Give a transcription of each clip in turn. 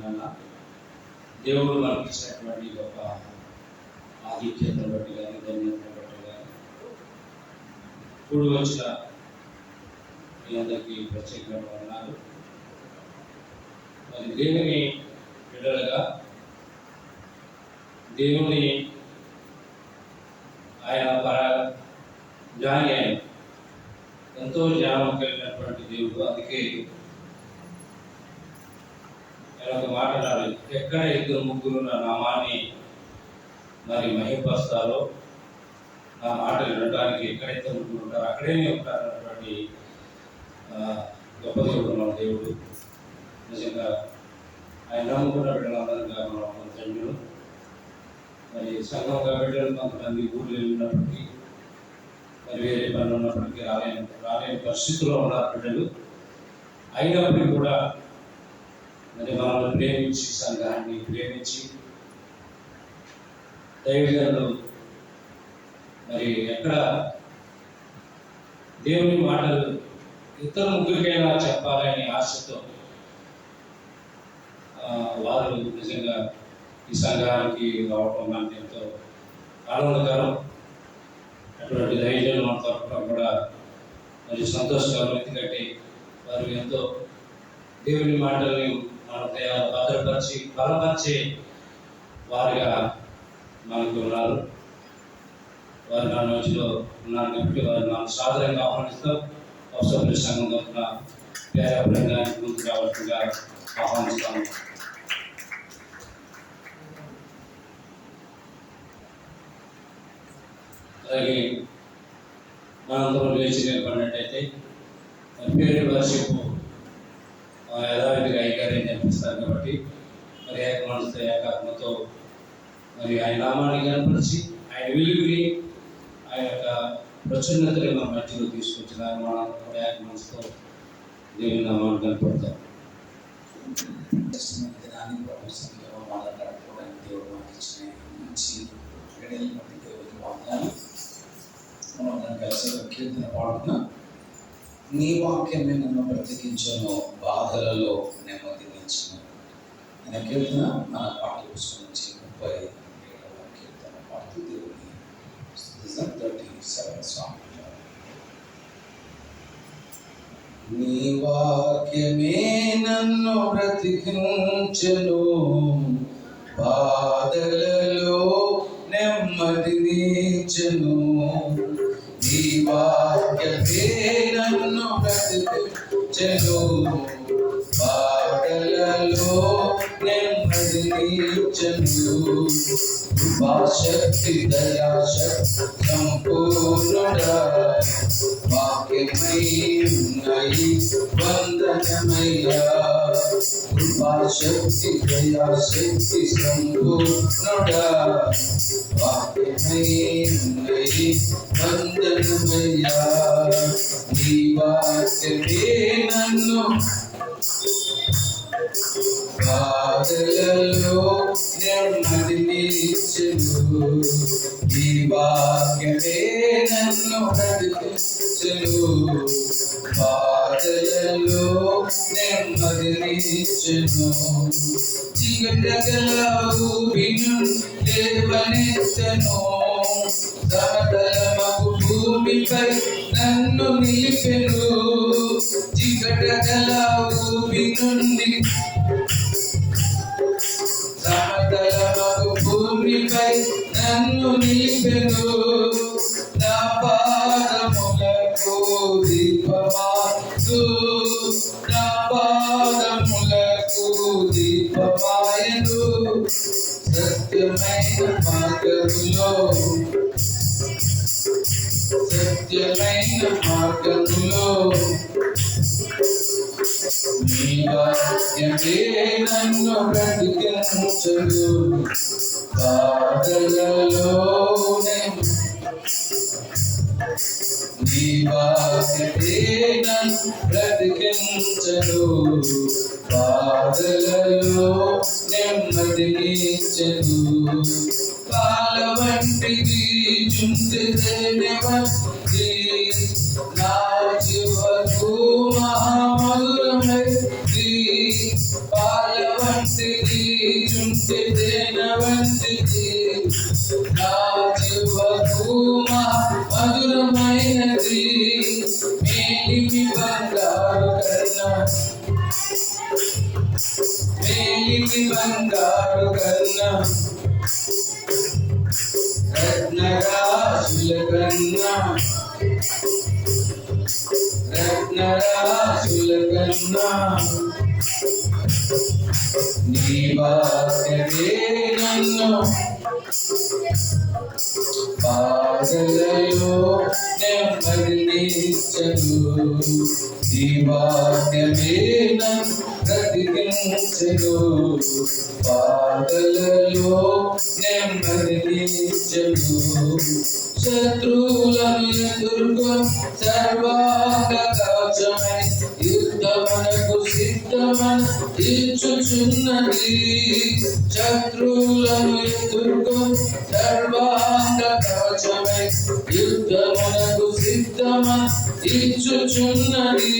దినాన దేవుడు మనకి ఇచ్చినటువంటి ఒక ఆధిక్యతను బట్టి కానీ ధన్యతను బట్టి కానీ కూడి వచ్చిన మీ అందరికీ ప్రత్యేకంగా ఉన్నారు. మరి దేవుని బిడ్డలుగా దేవుని ఆయన జ్ఞాని, ఆయన ఎంతో జ్ఞానం కలిగినటువంటి దేవుడు. అందుకే ఆయన ఒక మాట అన్నాడు, ఎక్కడ ఇద్దరు ముగ్గురు నా నామాన్ని మరి మహిమపరుస్తారో, నా మాటలు వినడానికి ఎక్కడైతే ముగ్గురు ఉంటారో అక్కడే ఉంటారు అన్నటువంటి గొప్ప దేవుడు మన దేవుడు. నిజంగా ఆయన నమ్ముకున్న బిడ్డలందరిగా మనం ధన్యులు. మరి సంఘంగా బిడ్డలు కొంతమంది ఊళ్ళు వెళ్ళినప్పటికీ, మరి వేరే పనులు ఉన్నప్పటికీ రాలేని పరిస్థితుల్లో ఉన్నారు బిడ్డలు. అయినప్పటికీ కూడా మరి మనల్ని ప్రేమించి, సంఘాన్ని ప్రేమించి, దైవజనులు మరి ఎక్కడ దేవుని మాటలు ఇతర ముగ్గురికైనా చెప్పాలని ఆశతో వారు నిజంగా ఈ సంఘానికి రావడం మనకి ఎంతో ఆనందకరం. అటువంటి దైవజనులు మన తరఫున కూడా మరి సంతోషకరం. ఎందుకంటే వారు ఎంతో దేవుని మాటల్ని మన భద్రపరిచి బలపరిచే వారిగా మనకు ఉన్నారు. వారు నా మధ్యలో ఉన్నారు కాబట్టి వారు మనం సాధారణంగా ఆహ్వానిస్తాం. అవసరపడి సంఘం తరఫున పేరాబృందానికి ముందుకు రావాల్సిందిగా ఆహ్వానిస్తాము. అలాగే మనందరం లేచి నిలబడినట్టయితే పేరు వర్షిప్ యథావిధిగా అయ్యగారే నేర్పిస్తారు కాబట్టి మరి ఏక మనసుతో ఏకాత్మతో మరి ఆయన నామాన్ని కనపరిచి, ఆయన వెలుగుని, ఆయన యొక్క ప్రచున్నతని మన మధ్యలో తీసుకొచ్చిన మన ఏక మనసుతో దేవుని నామాన్ని కనపడతాం. దినాన్ని ప్రభుత్వంలో మాట్లాడుకోవడానికి దేవుడు మాకు ఇచ్చిన మంచి గడియలు బట్టి దేవుడికి వందనాలు. మనం దాన్ని కలిసి కీర్తన పాడుతున్నాం. నీ వాక్యమే నన్ను బ్రతికించను, బాధలలో నెమ్మదించను అనే కీర్తన మన పాఠ్య పుస్తకం నుంచి 37వ కీర్తన పాడుతూ దేవుని 37 సాంగ్. నీ వాక్యమే నన్ను బ్రతికించను, బాధలలో నెమ్మదించను. నీ వాక్యమే నన్ను బ్రతికించను, బాధలలో నెమ్మదించను. కృపాశక్తి దయాశక్తి సంపూర్ణుడా, వాక్యమై ఉన్నయి వందనమయ్యా. కృపాశక్తి దయాశక్తి సంపూర్ణుడా, వాక్యమై ఉన్నయి వందనమయ్యా. నీ వాక్యమే నన్ను బాధలలో నెమ్మదించెను, ఈ వాక్యమే నన్ను బ్రతికించెను, బాధలలో నెమ్మదించెను. చీకటగల ఊబిను లేవనెత్తను, సమతలమగు భూమిపై నన్ను నిలిపెను. చీకటగల ఊబి నుండి సమతలమగు భూమిపై నన్ను నిలిపెను. నా పాదములకు దీపమాయను, నా పాదములకు దీపమాయను. సత్యమైన మార్గములో, సత్యమైన మార్గములో నీ వాక్యమే నన్ను బ్రతికించను, బాధలలో నీ వాక్యమే నన్ను బ్రతికించను, బాధలలో నెమ్మదించెను. పాల వంటిది చుంచెదెనె వంటి నా జీవకు మహామధురమైంది. పాల వంటి వంటిది చుంటి తేన వంటిది నా జీవకు మధురమైనది మేలిమి బంగారు కన్నా మేలిమి బంగారు కన్నా రత్నరాశుల కన్నా రత్నరాశుల కన్నా నీ వాక్యమే నన్ను పాదలలో నెమ్మదినిచ్చను నీ వాక్యమే నన్ను బ్రతికించను పాదలలో నెమ్మదినిచ్చను శత్రువులను ఎదుర్కొని సర్వాంగ కవచమై యుద్ధమునకు సిద్ధమని ఇచ్చుచున్నది శత్రువులను ఎదుర్కొని సర్వాంగ కవచమై యుద్ధమునకు సిద్ధమని ఇచ్చుచున్నది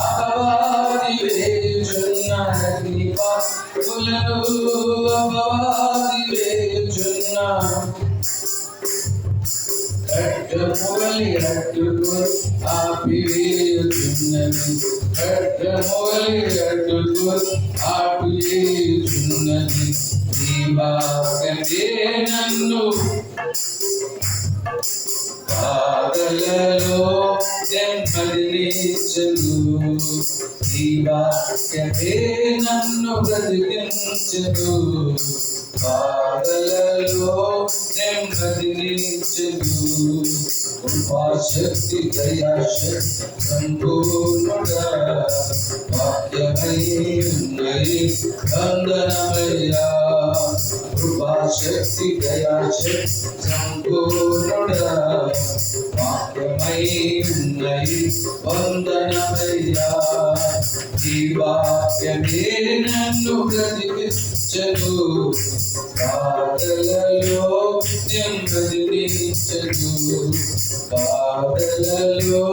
అపవాది వేచున్న అగ్నిపాత్రులను అపవాది వేచున్న ఖడ్గమువలి అడ్డుకు ఆపివేయుచున్నది ఖడ్గమువలి అడ్డుకు ఆపివేయుచున్నది నీ వాక్యమే నన్ను పాదలలో నెమ్మదినిచ్చను నీ వాక్యమే నన్ను బ్రతికించను పాదలలో నెమ్మదినిచ్చను కృపాశక్తి దయాశక్తి సంపూర్ణుడా వాక్యమై ఉన్నది వందనమయ్యా కృపాశక్తి దయాశక్తి సంపూర్ణుడా వాక్యమై ఉన్నది వందనమయ్యా ఈ వాక్యమే నన్ను బ్రతికించను పాదలలో నెమ్మదినిచ్చను పాదలలో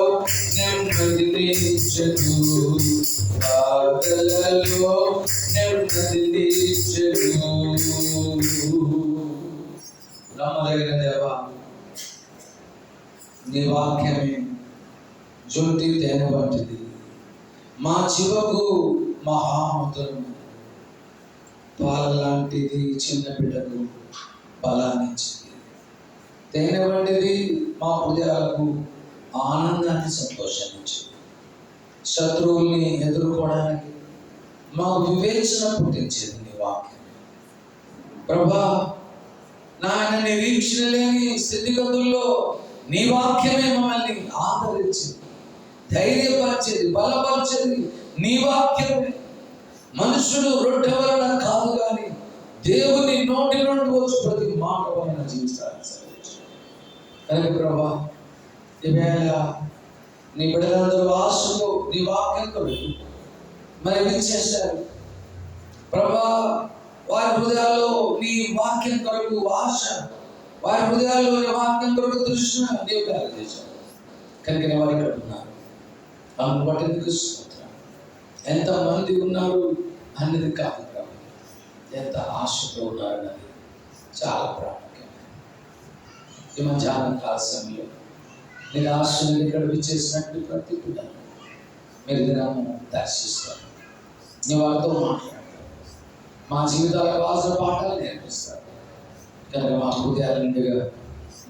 నెమ్మదినిచ్చను పాదలలో నెమ్మదినిచ్చను నమ్మదగిన దేవా నీ వాక్యమే జొంటి తేనె వంటిది మా జీవకు మహామధురము పాల లాంటిది చిన్న బిడ్డకు బలాన్నిచ్చింది తేనె వంటిది మా హృదయాలకు ఆనందాన్ని సంతోషాన్నిచ్చింది శత్రువుల్ని ఎదుర్కోవడానికి మాకు వివేచన పుట్టించేది నీ వాక్యం ప్రభా నాయన నిరీక్షణ లేని స్థితిగతుల్లో నీ వాక్యమే మమ్మల్ని ఆదరించింది ధైర్యపరిచేది బలపరిచేది నీ వాక్యమే మనుషుడు రొట్టె వలన కాదు కానీ దేవుని నోటి నుండి వచ్చి ప్రతి మాట వలన జీవిస్తాను కనుక ప్రభా ఈవేళ నీ బిడ్డలందరూ ఆశతో నీ వాక్యం కొరకు మరి విచ్చేశారు ప్రభా వారి హృదయాల్లో నీ వాక్యం కొరకు ఆశ వారి హృదయాల్లో నీ వాక్యం కొరకు దృష్టి నీవు కలుగజేశావు కనుక వారు ఇక్కడ ఉన్నారు అందుకు బట్టి నీకు స్తోత్రం ఎంతమంది ఉన్నారు అన్నది కాదు ప్రభు ఎంత ఆశతో ఉన్నారు అన్నది చాలా ప్రాముఖ్యం ఈ మధ్యాహ్నం కాల సమయంలో నేను ఆశను ఇక్కడ విచ్చేసినట్టు ప్రతి బిడ్డ మీరు దినము దర్శిస్తారు నీ వారితో మాట్లాడతారు మా జీవితాలకు కావాల్సిన పాఠాలు నేర్పిస్తారు కనుక మా హృదయాల నిండుగా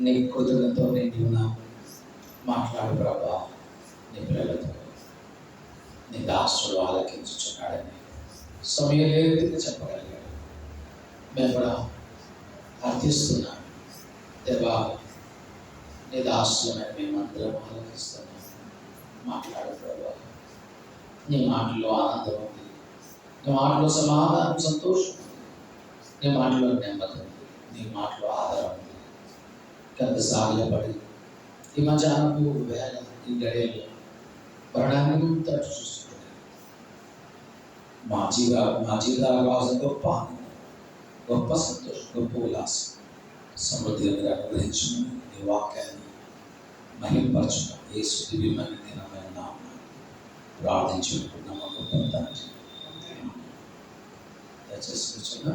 నీ కృతజ్ఞతతో నిండి ఉన్నాం మాట్లాడు ప్రభా నీ పిల్లలతో నీ దాసుడు ఆలకించుచున్నాడని సమయం లేదని చెప్పగలిగాడు మేము కూడా అర్థిస్తున్నాం దేవా నీ దాసులమైన మేమందరం ఆలకిస్తున్నాం మాట్లాడు ప్రభా నీ మాటలో ఆనందం ఉంది నీ మాటలో సమాధానం సంతోషం నీ మాటలో నెమ్మది ఉంది నీ మాటలో ఆధారం ఉంది కనుక సాగిలపడి ఈ మధ్యాహ్నపు వేళ ఈ గడియల్లో మరణాన్ని తట్టు చూస్తున్నాడు మా జీవితాలకు కావాల్సిన గొప్ప ఆనందం గొప్ప సంతోషం గొప్ప ఉల్లాసం సమృద్ధిగా మీరు అనుగ్రహించుకుని నీ వాక్యాన్ని మహిమపరచుకున్నాం యేసు దివ్యమైన దినమైన నామమున ప్రార్థించుకుంటున్నాం గొప్ప తండ్రి. చేసుకొచ్చున్నా.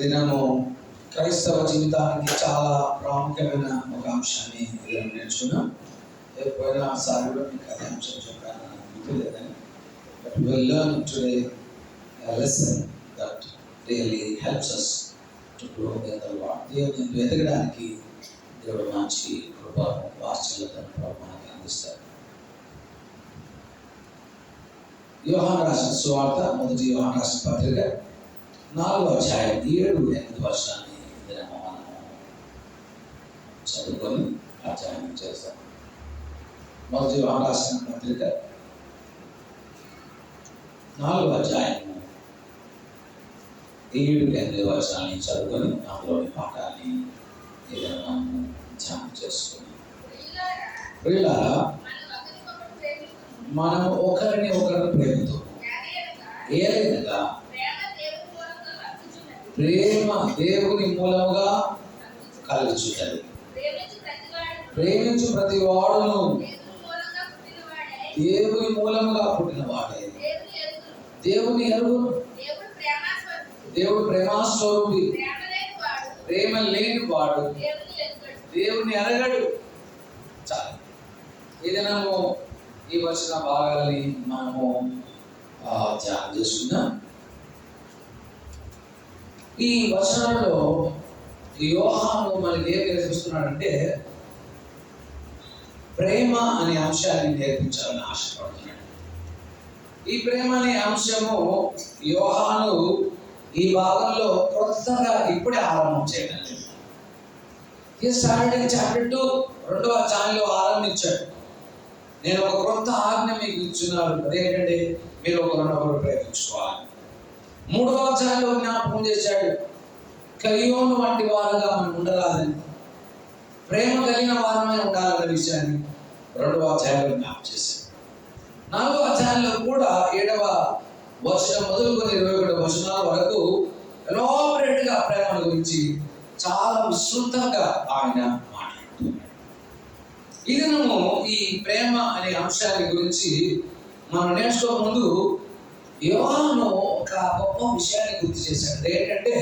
దినము క్రైస్తవ జీవితానికి చాలా ప్రాముఖ్యమైన ఒక అంశాన్ని నేర్చుకున్నాం. ఎప్పుడైనా సార్ కూడా మీకు అదే అంశం చెప్పాను, నాకు గుర్తులేదని. But will learn today lesson that really helps us to grow in the Lord. దేవుని ఎదగడానికి దేవుడు మంచి కృపను వాత్సల్యతను మనకి అందిస్తారు. యోహాను రాసిన సువార్త, మొదటి యోహాను రాసిన పత్రిక 4వ అధ్యాయం 7-8 వర్షాన్ని మనము చదువుకొని అధ్యాయం చేస్తాం. మొదటి యోహాను రాసిన పత్రిక 4వ అధ్యాయం 7-8 వర్షాన్ని చదువుకొని అందులోని పాఠాన్ని ఏదైనా ధ్యానం చేసుకుని, ప్రియులారా మనం ఒకరిని ఒకరు ప్రేమతో, ఏదైనా ప్రేమ దేవుని మూలముగా కలుగుచున్నది. ప్రేమించు ప్రతి వాడును దేవుని మూలముగా పుట్టిన వాడే దేవుని ఎరుగును. దేవుడు ప్రేమాస్వరూపి, ప్రేమ లేని వాడు దేవుని ఎరగడు. చాలు. ఏదైనా ఈ వచ్చిన భాగాలని మనము ధ్యానం చేసుకుందాం. ఈ వచనంలో యోహాను మనకి ఏం నేర్పిస్తున్నాడంటే ప్రేమ అనే అంశాన్ని నేర్పించాలని ఆశపడుతున్నాడు. ఈ ప్రేమ అనే అంశము యోహాను ఈ భాగంలో కొత్తగా ఇప్పుడే ఆరంభం చేయడం లేదు. ఈ స్టార్టింగ్ చాప్టర్ 2 2వ అధ్యాయంలో ఆరంభించాడు. నేను ఒక కొత్త ఆజ్ఞ మీకు ఇచ్చున్నాను, అదేంటంటే మీరు ఒకరినొకరు ప్రేమించుకోవాలి. 3వ అధ్యాయంలో జ్ఞాపకం చేశాడు, కలియోను వంటి వారుగా మనం ఉండరాదని, ప్రేమ కలిగిన వారమే ఉండాలన్న విషయాన్ని 2వ అధ్యాయంలో జ్ఞాపకం చేశాడు. 4వ అధ్యాయంలో కూడా 7వ వచనం మొదలుకొని 21వ వచనాల వరకు ఎలాబరేట్ గా ప్రేమ గురించి చాలా విస్తృతంగా ఆయన మాట్లాడుతున్నాడు. ఇదనము ఈ ప్రేమ అనే అంశాన్ని గురించి మనం నేర్చుకో ముందు యోహాను ఒక గొప్ప విషయాన్ని గుర్తు చేశాడు. ఏంటంటే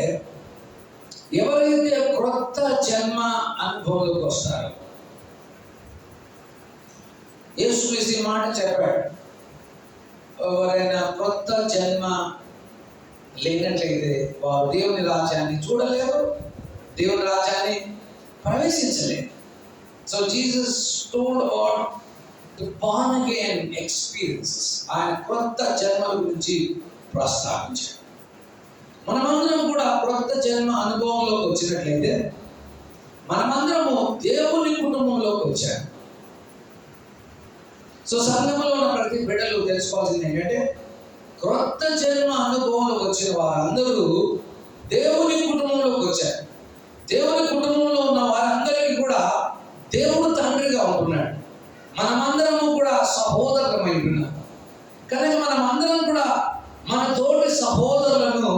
ఎవరైతే క్రొత్త జన్మ అనుభవంలోకి వస్తారో, యేసుక్రీస్తు ఈ మాట చెప్పాడు, ఎవరైనా క్రొత్త జన్మ లేనట్లయితే వారు దేవుని రాజ్యాన్ని చూడలేరు, దేవుని రాజ్యాన్ని ప్రవేశించలేరు. So Jesus told about the born again experiences. ఆయన క్రొత్త జన్మ గురించి ప్రస్తావించాడు. మనమందరం కూడా క్రొత్త జన్మ అనుభవంలోకి వచ్చినట్లయితే మనమందరము దేవుని కుటుంబంలోకి వచ్చాము. సో సంఘంలో ఉన్న ప్రతి బిడ్డలు తెలుసుకోవాల్సింది ఏంటంటే క్రొత్త జన్మ అనుభవంలోకి వచ్చిన వారందరూ దేవుని కుటుంబంలోకి వచ్చారు. దేవుని కుటుంబంలో ఉన్న వారందరికీ కూడా దేవుడు తండ్రిగా ఉంటున్నాడు. మనమందరము కూడా సహోదరులమై ఉంటున్నాం. కనుక మనమందరం కూడా మన తోటి సహోదరులను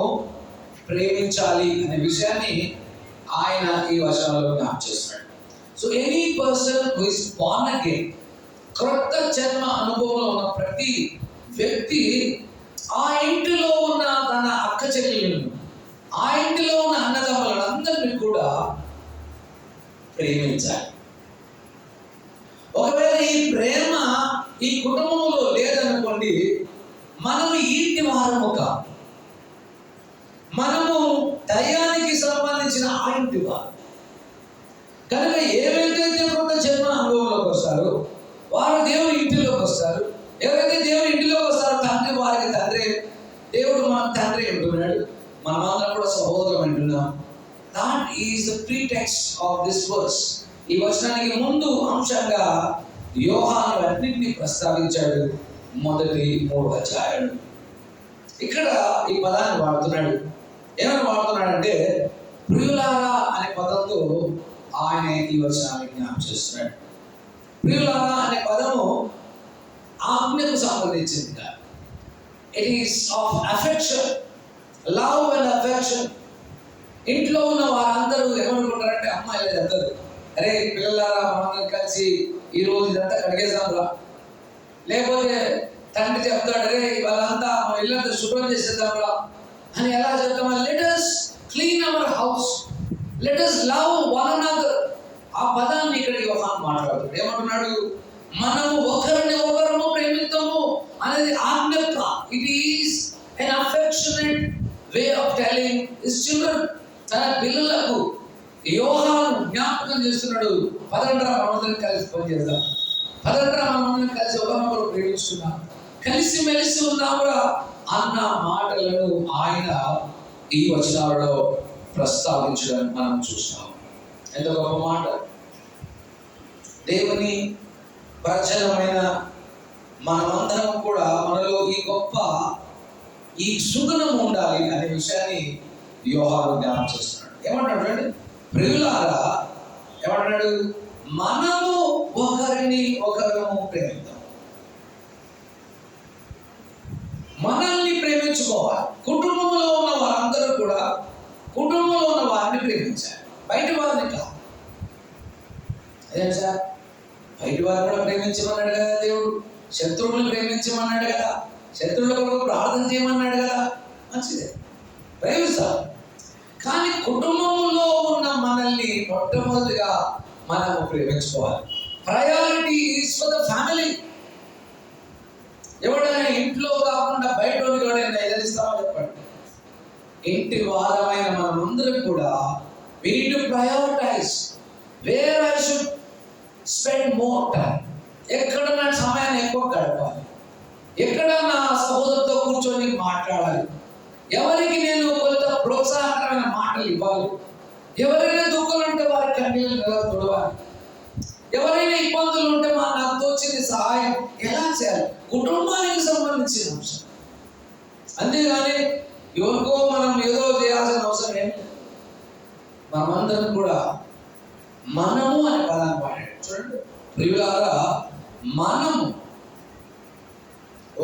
ప్రేమించాలి అనే విషయాన్ని ఆయన ఈ వచనాలలో జ్ఞాపకం చేస్తున్నాడు. So any person who is born again, క్రొత్త జన్మ అనుభవంలో ఉన్న ప్రతి వ్యక్తి ఆ ఇంటిలో ఉన్న తన అక్క చెల్లెలను, ఆ ఇంటిలో ఉన్న అన్నదమ్ములను అందరినీ కూడా ప్రేమించాలి. ఒకవేళ ఈ ప్రేమ ఈ కుటుంబంలో లేదనుకోండి, మనము ఇంటి వారము కాదు, మనము దయ్యానికి సంబంధించిన ఆ ఇంటి వారు. కనుక ఏవైతే కొత్త జన్మ అనుభవంలోకి వస్తారో వారు దేవుని ఇంటిలోకి వస్తారు. ఎవరైతే దేవుని ఇంటిలోకి వస్తారో తండ్రి వారికి తండ్రి, దేవుడు మన తండ్రి అంటున్నాడు, మనమందరం కూడా సహోదరం అంటున్నాం. That is the pretext of this verse. ఈ వచనానికి ముందు అంశంగా యోహాను అన్నింటినీ ప్రస్తావించాడు. మొదటి 3 అధ్యాయాలు ఇక్కడ ఈ పదాన్ని వాడుతున్నాడు. ఏమని వాడుతున్నాడంటే ప్రియులారా అనే పదంతో ఆయన ఈ వచనాన్ని జ్ఞాపకం చేస్తున్నాడు. ప్రియులారా అనే పదము ఆజ్ఞకు సంబంధించింది కాదు. It is of affection, love and affection. ఇంట్లో ఉన్న వారందరూ ఏమనుకుంటారంటే అమ్మాయిలు అందరూ, అరే పిల్లలారా మనందరం కలిసి ఈ రోజు ఇదంతా కడిగేద్దాం రా, లేకపోతే తండ్రి చెప్తాడు, రే వాళ్ళంతా ఇల్లంతా శుభ్రం చేసేద్దాంరా అని ఎలా చెప్తామా? Let us clean our house, let us love one another. ఆ పదాన్ని ఇక్కడ యోహాను మాట్లాడుతాడు. ఏమంటున్నాడు? మనము ఒకరిని ఒకరము ప్రేమిద్దాము అనేది ఆజ్ఞ. It is an affectionate way of telling his children. తన పిల్లలకు యోహాను జ్ఞాపకం చేస్తున్నాడు, పదండ్రా మనమందరం కలిసి పనిచేద్దాం, పదండ్రా మనమందరం కలిసి ఒకరినొకరు ప్రేమిస్తున్నాం, కలిసి మెలిసి ఉన్నామురా అన్న మాటలను ఆయన ఈ వచనాలలో ప్రస్తావించడం మనం చూస్తాం. ఎంత గొప్ప మాట! దేవుని ప్రజలమైన మనమందరం కూడా మనలో ఈ గొప్ప ఈ సుగుణం ఉండాలి అనే విషయాన్ని యోహాను జ్ఞాపకం చేస్తున్నాడు. ఏమంటాడు అంటే, ప్రియులారా ఏమంటాడు? మనము ఒకరిని ఒకరము ప్రేమిద్దాం. మనల్ని ప్రేమించుకోవాలి. కుటుంబంలో ఉన్న వారందరూ కూడా కుటుంబంలో ఉన్న వారిని ప్రేమించాలి, బయట వారిని కాదు. అదే సార్, బయట వారిని కూడా ప్రేమించమన్నాడు కదా దేవుడు. శత్రువులను ప్రేమించమన్నాడు కదా, శత్రువుల కొరకు ప్రార్థన చేయమన్నాడు కదా. మంచిదే, ప్రేమిస్తారు. కానీ కుటుంబంలో ఉన్న మనల్ని మొట్టమొదటిగా మనము ప్రేమించుకోవాలి. Priority is for the family. ఎవడైనా ఇంట్లో కాకుండా బయట కూడా ఎదిరిస్తామో చెప్పండి. ఇంటి వారమైన మనమందరం కూడా we need to prioritize where I should spend more time. ఎక్కడ నా సమయాన్ని ఎక్కువ గడపాలి, ఎక్కడ నా సహోదరుతో కూర్చొని మాట్లాడాలి, ఎవరికి నేను కొంత ప్రోత్సాహకరమైన మాటలు ఇవ్వాలి, ఎవరైనా దుఃఖాలు ఉంటే వారి కన్నీళ్ళు తుడవాలి, ఎవరైనా ఇబ్బందులు ఉంటే నాకు తోచింది సహాయం ఎలా చేయాలి, కుటుంబానికి సంబంధించిన అంశం. అంతేగాని ఎవరికో మనం ఏదో చేయాల్సిన అవసరం ఏం లేదు. మనమందరం కూడా మనము అనే పదాన్ని వాడాడు. చూడండి ప్రియులారా, మనము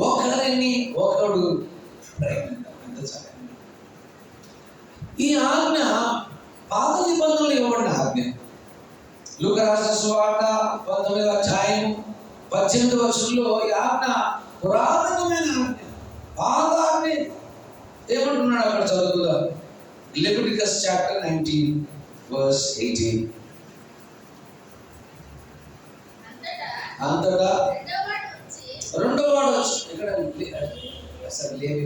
ఒకరిని ఒకడు ప్రేమిద్దాం. ఎంత చక్కగా! ఈ ఆజ్ఞ పాత నిబంధనలు ఇవ్వబడిన ఆజ్ఞ. లూకా రాసిన సువార్త 19వ అధ్యాయం 18వ వచనంలో ఈ ఆజ్ఞ పురాతనమైన ఆజ్ఞ, పాత ఆజ్ఞ. ఏమంటున్నాడు అక్కడ చదువుకుందాం. Leviticus chapter 19 verse 18. అంతటా రెండో వాడు వచ్చి ఇక్కడ అసలు లేవి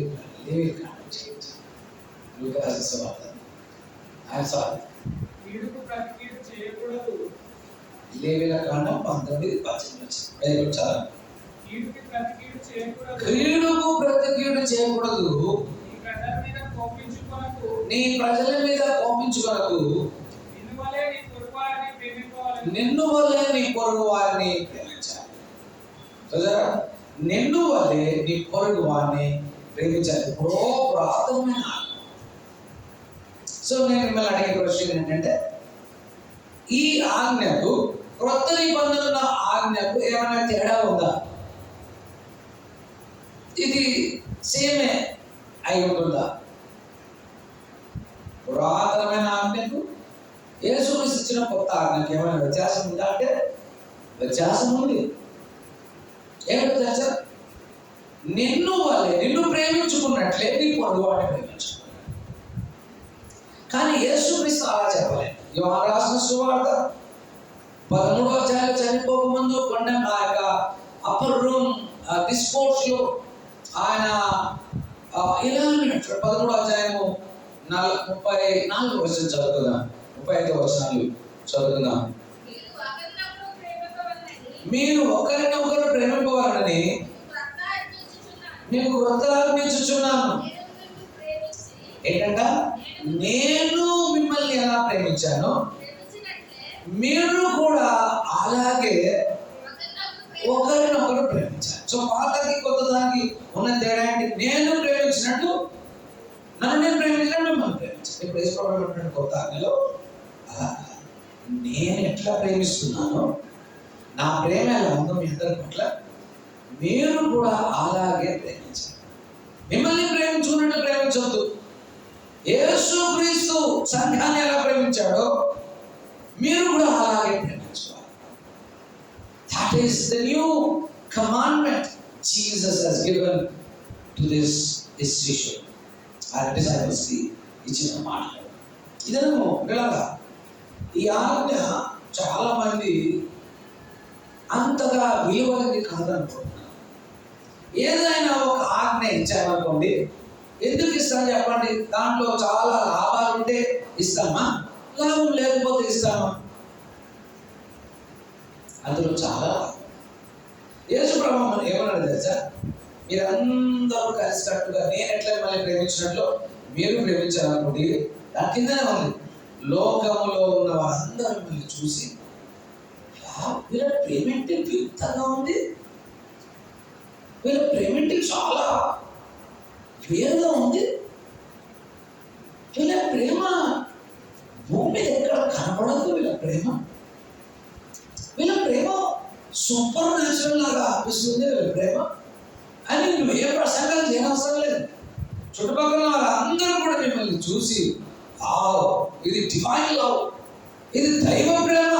లూకా రాసిన సువార్త లేవీల కాండం 19:18 చాలా. కీడుకు ప్రతి కీడు చేయకూడదు, నీ ప్రజల మీద కోపించుకొనకు, నిన్ను వల్లే నీ పొరుగు వారిని ప్రేమించాలి. నిన్ను వల్లే నీ పొరుగు వారిని ప్రేమించాలి. పురాతనమైన. సో నేను మిమ్మల్ని అడిగే క్వశ్చన్ ఏంటంటే, ఈ ఆజ్ఞకు క్రొత్త నిబంధనల ఆజ్ఞకు ఏమైనా తేడా ఉందా? ఇది సేమే అయి ఉంటుందా? పురాతనమైన ఆజ్ఞకు యేసుక్రీస్తు ఇచ్చిన కొత్త ఆజ్ఞకు ఏమైనా వ్యత్యాసం ఉందా అంటే వ్యత్యాసం ఉంది. ఏమిటి వ్యత్యాసం? నిన్ను ప్రేమించుకున్నట్లే నీ పొరుగువాడిని ప్రేమించుకున్నాడు. కానీ యేసుక్రీస్తు అలా చెప్పలేదు. యోహాను రాసిన సువార్త 13వ అధ్యాయంలో చనిపోకముందు కొండ ఆ యొక్క అప్పర్ రూమ్ డిస్పోర్ట్స్ లో ఆయన ఇలా అన్నాడు. 13వ అధ్యాయము 34వ వచనం చదువుకుందాం, 35వ వచనాలు చదువుకుందాం. మీరు ఒకరినొకరు ప్రేమింపవాలని మీకు క్రొత్త ఆజ్ఞించుచున్నాను. ఏంటంట? నేను మిమ్మల్ని ఎలా ప్రేమించానో మీరు కూడా అలాగే ఒకరినొకరు ప్రేమించాలి. సో పాతకి కొత్త దానికి ఉన్న తేడా ఏంటి? నేను ప్రేమించినట్టు నన్ను నేను ప్రేమించినట్టు మిమ్మల్ని ప్రేమించాలి. ఇప్పుడు వేసుకోవడం కొత్త ఆజ్ఞలో అలా నేను ఎట్లా ప్రేమిస్తున్నానో నా ప్రేమ ఎలా ఉందో మీ అందరి పట్ల మీరు కూడా అలాగే ప్రేమించాలి. మిమ్మల్ని ప్రేమించుకున్నట్టు ప్రేమించవద్దు. యేసుక్రీస్తు సంఘాన్ని ఎలా ప్రేమించాడో మీరు కూడా అలాగే ప్రేమించాలి. That is the new commandment Jesus has given to this issue. ఆ disciples కి ఇచ్చిన మాటలు ఇదేమో పిల్లగా ఈ ఆజ్ఞ చాలా మంది అంతగా విలువైనది కాదనుకుంటున్నారు. ఏదైనా ఒక ఆజ్ఞ ఇచ్చామనుకోండి, ఎందుకు ఇస్తాం చెప్పండి? దాంట్లో చాలా లాభాలు ఉంటే ఇస్తామా, లాభం లేకపోతే ఇస్తామా? అందులో చాలా యేసు ప్రభువు మనం ఏమన్నాడు తెలుసా? మీరందరూ కలిసికట్టుగా నేను ఎట్లా మిమ్మల్ని ప్రేమించినట్లు మీరు ప్రేమించాలనుకోండి. దాని కిందనే ఉంది, లోకములో ఉన్న వారందరూ మిమ్మల్ని చూసి వీళ్ళ ప్రేమేంటి వింతగా ఉంది, వీళ్ళ ప్రేమేంటి చాలా వేరుగా ఉంది, వీళ్ళ ప్రేమ భూమి మీద ఎక్కడ కనపడదు, వీళ్ళ ప్రేమ సూపర్ న్యాచురల్ లాగా అనిపిస్తుంది వీళ్ళ ప్రేమ అని నువ్వు ఏ ప్రసంగాలు చేయనవసరం లేదు. చుట్టుపక్కల వాళ్ళందరూ కూడా మిమ్మల్ని చూసి ఇది డివైన్ లవ్, ఇది దైవ ప్రేమ,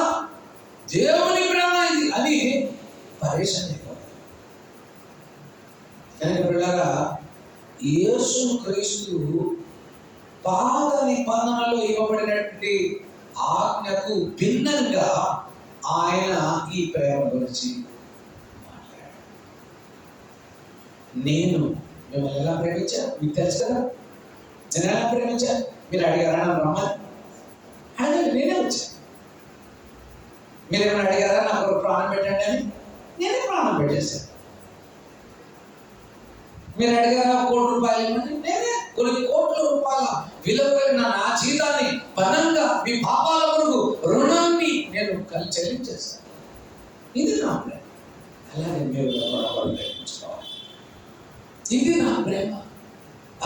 దేవుని ప్రేమ ఇది అని పరేషాన్ అయిపోతారు. కనుక పిల్లగా యేసు క్రీస్తు పాత నిబంధనలో ఇవ్వబడినటువంటి ఆజ్ఞకు భిన్నంగా ఆయన ఈ ప్రేమ గురించి మాట్లాడాడు. నేను మిమ్మల్ని ఎలా ప్రేమించాను మీకు తెలుసు కదా. నేను ఎలా ప్రేమించాను మీరు అడిగారా? నా బ్రహ్మని అడగండి, నేనే వచ్చాను. మీరేమైనా అడిగారా నాకు ఒక ప్రాణం పెట్టండి అని? నేనే ప్రాణం పెట్టేశాను. మీరు అడిగారా ₹1,00,00,000 ఇవ్వండి? నేనే కొన్ని కోట్ల రూపాయల విలువైన నా జీతాన్ని పనంగా మీ పాపాల కొరకు రుణాన్ని నేను చెల్లించేస్తాను. ఇది నా ప్రేమ. అలాగే మీరు ప్రేమించుకోవాలి. ఇది నా ప్రేమ.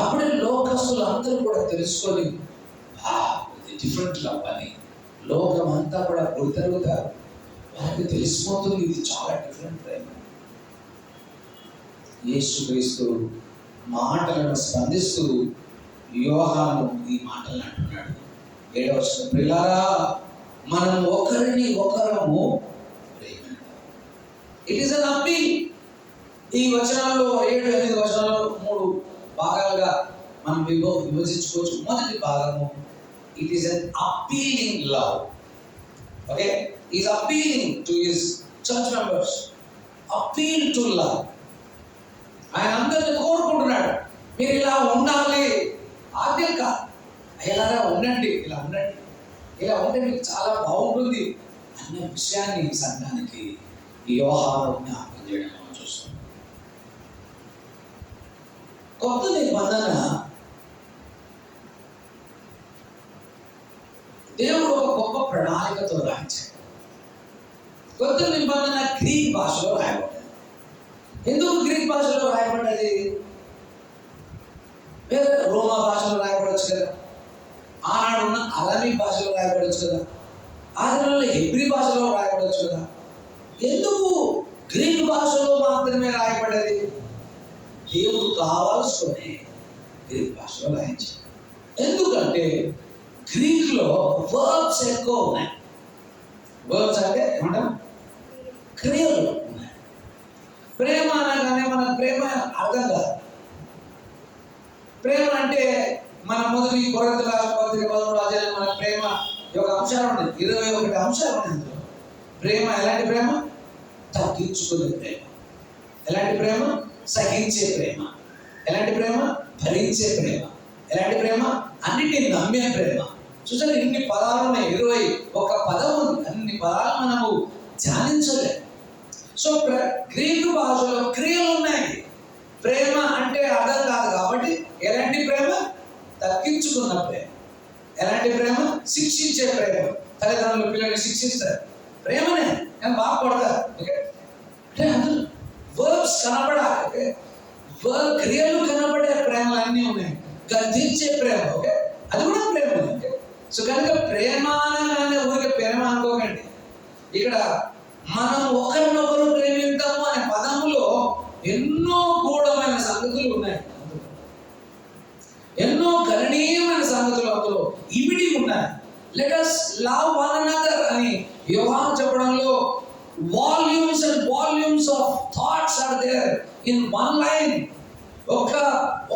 అప్పుడే లోకస్తులు అందరూ కూడా తెలుసుకొని ఇది డిఫరెంట్ లవ్ అని లోకం అంతా కూడా గుర్తెరుగుతారు. వారికి తెలిసిపోతుంది ఇది చాలా డిఫరెంట్ ప్రేమ. యేసుక్రీస్తు మాటలను స్పందిస్తూ యోహాను ఈ మాటలు అంటున్నాడు. 7వ వచనం, ప్రియులారా మనం ఒకరిని ఒకరము ప్రేమిద్దాం. It is an appeal. ఈ వచనాల్లో 7-8 వచనాలు 3 భాగాలుగా మనం విభజించుకోవచ్చు. మొదటి భాగము it is an appealing love. Okay, he is appealing to his church members. Appeal to love. ఆయన అందరిని కోరుకుంటున్నాడు, మీరు ఇలా ఉండాలి. ఆజ్ఞ కాదు, ఇలాగా ఉండండి, ఇలా ఉండండి, ఇలా ఉంటే మీకు చాలా బాగుంటుంది అన్న విషయాన్ని సంఘానికి యోహాను జ్ఞాపకం చేయడం మనం చూస్తాం. కొత్త నిబంధన దేవుడు ఒక గొప్ప ప్రణాళికతో రాయించాడు. కొత్త నిబంధన గ్రీక్ భాషలో రాయబడ్డది. ఎందుకు గ్రీక్ భాషలో రాయబడ్డది? వేరే రోమా భాషలో రాయబడవచ్చు కదా, ఆనాడున్న అరబిక్ భాషలో రాయబడవచ్చు కదా, ఆ రోజుల్లో హెబ్రీ భాషలో రాయబడవచ్చు కదా. ఎందుకు గ్రీక్ భాషలో మాత్రమే రాయబడ్డది? దేవుడు కావాల్సుకొని గ్రీక్ భాషలో రాయించాడు. ఎందుకంటే గ్రీక్లో వర్బ్స్ ఎక్కువ ఉన్నాయి. వర్బ్స్ అంటే ఏమంటాం? క్రియలు ఉన్నాయి. ప్రేమ అనగానే మన ప్రేమ అర్థం కాదు. ప్రేమ అంటే మన మొదటి కొరింథీయుల పత్రిక 13వ అధ్యాయంలో మన ప్రేమ యొక్క అంశాలు ఉన్నాయి. 21 అంశాలు ఉన్నాయి అందులో. ప్రేమ ఎలాంటి ప్రేమ? తగ్గించుకునే ప్రేమ. ఎలాంటి ప్రేమ? సహించే ప్రేమ. ఎలాంటి ప్రేమ? భరించే ప్రేమ. ఎలాంటి ప్రేమ? అన్నిటిని నమ్మే ప్రేమ. చూసారు, ఇన్ని పదాలు ఉన్నాయి. 21 పదం ఉంది. అన్ని పదాలు మనము ధ్యానించలేము. సో గ్రీకు భాషలో క్రియలు ఉన్నాయి. ప్రేమ అంటే అర్థం కాదు కాబట్టి ఎలాంటి ప్రేమ? తగ్గించుకున్న ప్రేమ. ఎలాంటి ప్రేమ? శిక్షించే ప్రేమ. తల్లిదండ్రులు పిల్లల్ని శిక్షిస్తారు, ప్రేమనే. నేను బాగా కొడతారు. అంటే అందులో వర్బ్స్ కనపడాలి. క్రియలు కనబడే ప్రేమలు అన్నీ ఉన్నాయి. గద్దించే ప్రేమ, ఓకే, అది కూడా ప్రేమ. ఓకే, సో కనుక ప్రేమ అనగానే ఊరికే ప్రేమ అనుకోకండి. ఇక్కడ మనం ఒకరినొకరు ప్రేమిద్దాము అనే పదములో ఎన్నో గూఢమైన సంగతులు ఉన్నాయి. ఎన్నో గణనీయమైన సంగతులు అందులో ఇమిడి ఉన్నాయి. Let us love one another అని యోహాను చెప్పడంలో volumes and volumes volumes of thoughts are there in one line.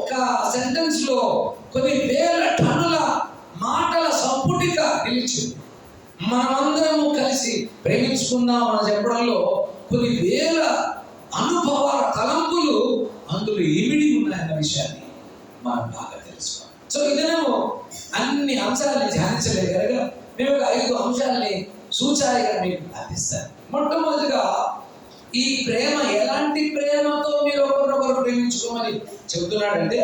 ఒక సెంటెన్స్ లో కొన్ని వేల టన్నుల మాటల సంపుటిక నిలిచింది. మనమందరము కలిసి ప్రేమించుకుందాం అని చెప్పడంలో కొన్ని వేల అనుభవాల తలంపులు అందులో ఇమిడి ఉన్నాయన్న విషయాన్ని మనం బాగా తెలుసుకోవాలి. సో ఇదేమో అన్ని అంశాలని ధ్యానించలేదు కనుక మేము 5 అంశాలని సూచాయిగా మీకు అందిస్తాను. మొట్టమొదటిగా ఈ ప్రేమ ఎలాంటి ప్రేమతో మీరు ఒకరినొకరు ప్రేమించుకోమని చెబుతున్నాడంటే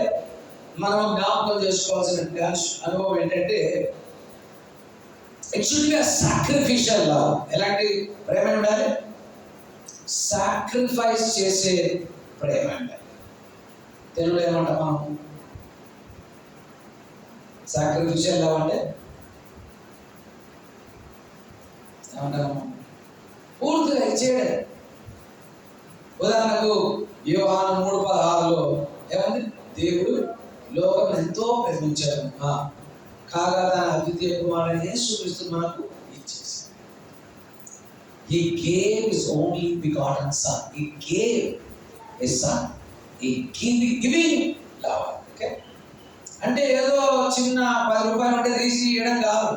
మనం జ్ఞాపకం చేసుకోవాల్సిన అనుభవం ఏంటంటే it should be a sacrificial love. ఎలాంటి ప్రేమ ఉండాలి? సాక్రిఫైస్ చేసే ప్రేమ ఉండాలి. తెలుగులో ఏమంటాం మనం? సాక్రిఫిషియల్ లవ్ అంటే ఏమంటాము? పూర్తిగా ఇచ్చేయడం. ఉదాహరణకు యోహాను 3:16లో ఏమంది? దేవుడు లోకం ఎంతో ప్రేమించాడు కాగా తన అద్వితీయ కుమారుడైన యేసుక్రీస్తు మనకు ఇచ్చేసాడు. He gave his only begotten son. He gave his son. He giving love. Okay? అంటే ఏదో చిన్న 10 రూపాయలు ఉంటే తీసి ఇవ్వడం కాదు.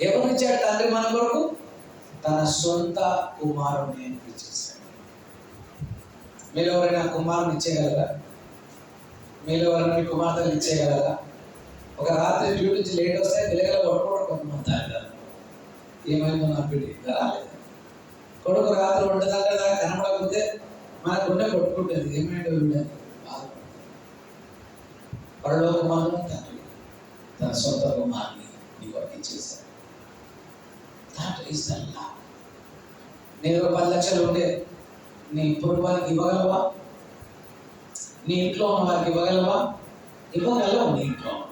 ఎవరిచ్చాడు తండ్రి మన కొరకు? తన సొంత కుమారుడిని ఇచ్చేసాడు. మీరు ఎవరైనా కుమారుని ఇచ్చేయగలరా? మీరు ఎవరైనా మీ కుమార్తెలు ఇచ్చేయగలరా? ఒక రాత్రి డ్యూటీ నుంచి లేట్ వస్తే గిలగల కొట్టుకోవడం కొంతమంది అంటారు. ఏమైందో నా బిడ్డ రాలేదు. కొడుకు రాత్రి వంటదాకా దాకా కనపడకపోతే మన గుండె కొట్టుకుంటుంది. ఏమైందో బిడ్డ పరలోక మాత్రం తండ్రి తన సొంత కుమారుని నీకు ఇచ్చేశాడు. That is the love. నేను 10 లక్షలు ఉంటే నీ పొరుగు వారికి ఇవ్వగలవా? నీ ఇంట్లో ఉన్న వారికి ఇవ్వగలవా? ఇవ్వగలవు. నీ ఇంట్లో ఉన్న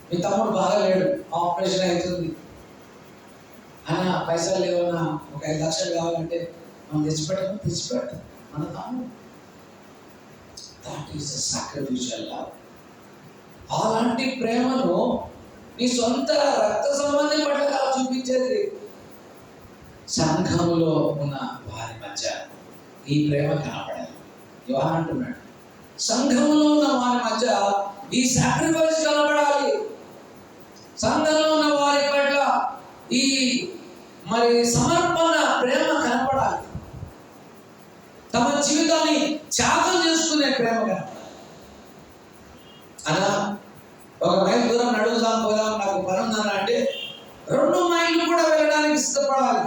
మీ తమ్ముడు బాగా లేడు, ఆపరేషన్ అవుతుంది, ఆయన పైసలు లేవన్నా ఒక 5 లక్షలు కావాలంటే మనం తెచ్చిపెడతాం మన తమ్ముడు. That is the sacrificial love. అలాంటి ప్రేమను నీ సొంత రక్త సంబంధం పట్ల కాదు చూపించేది. సంఘంలో ఉన్న వారి మధ్య ఈ ప్రేమ కనపడాలి. యోహాను అంటున్నాడు, సంఘంలో ఉన్న వారి మధ్య ఈ సాక్రిఫైస్ కనపడాలి. సంఘంలో ఉన్న వారి పట్ల ఈ సమర్పణ ప్రేమ కనపడాలి. తమ జీవితాన్ని త్యాగం చేసుకునే ప్రేమ కనపడాలి. అలా 1 మైల్ దూరం నడుగుదాం పోదాం, నాకు పని ఉందన్నా అంటే 2 మైళ్ళు కూడా వెళ్ళడానికి సిద్ధపడాలి.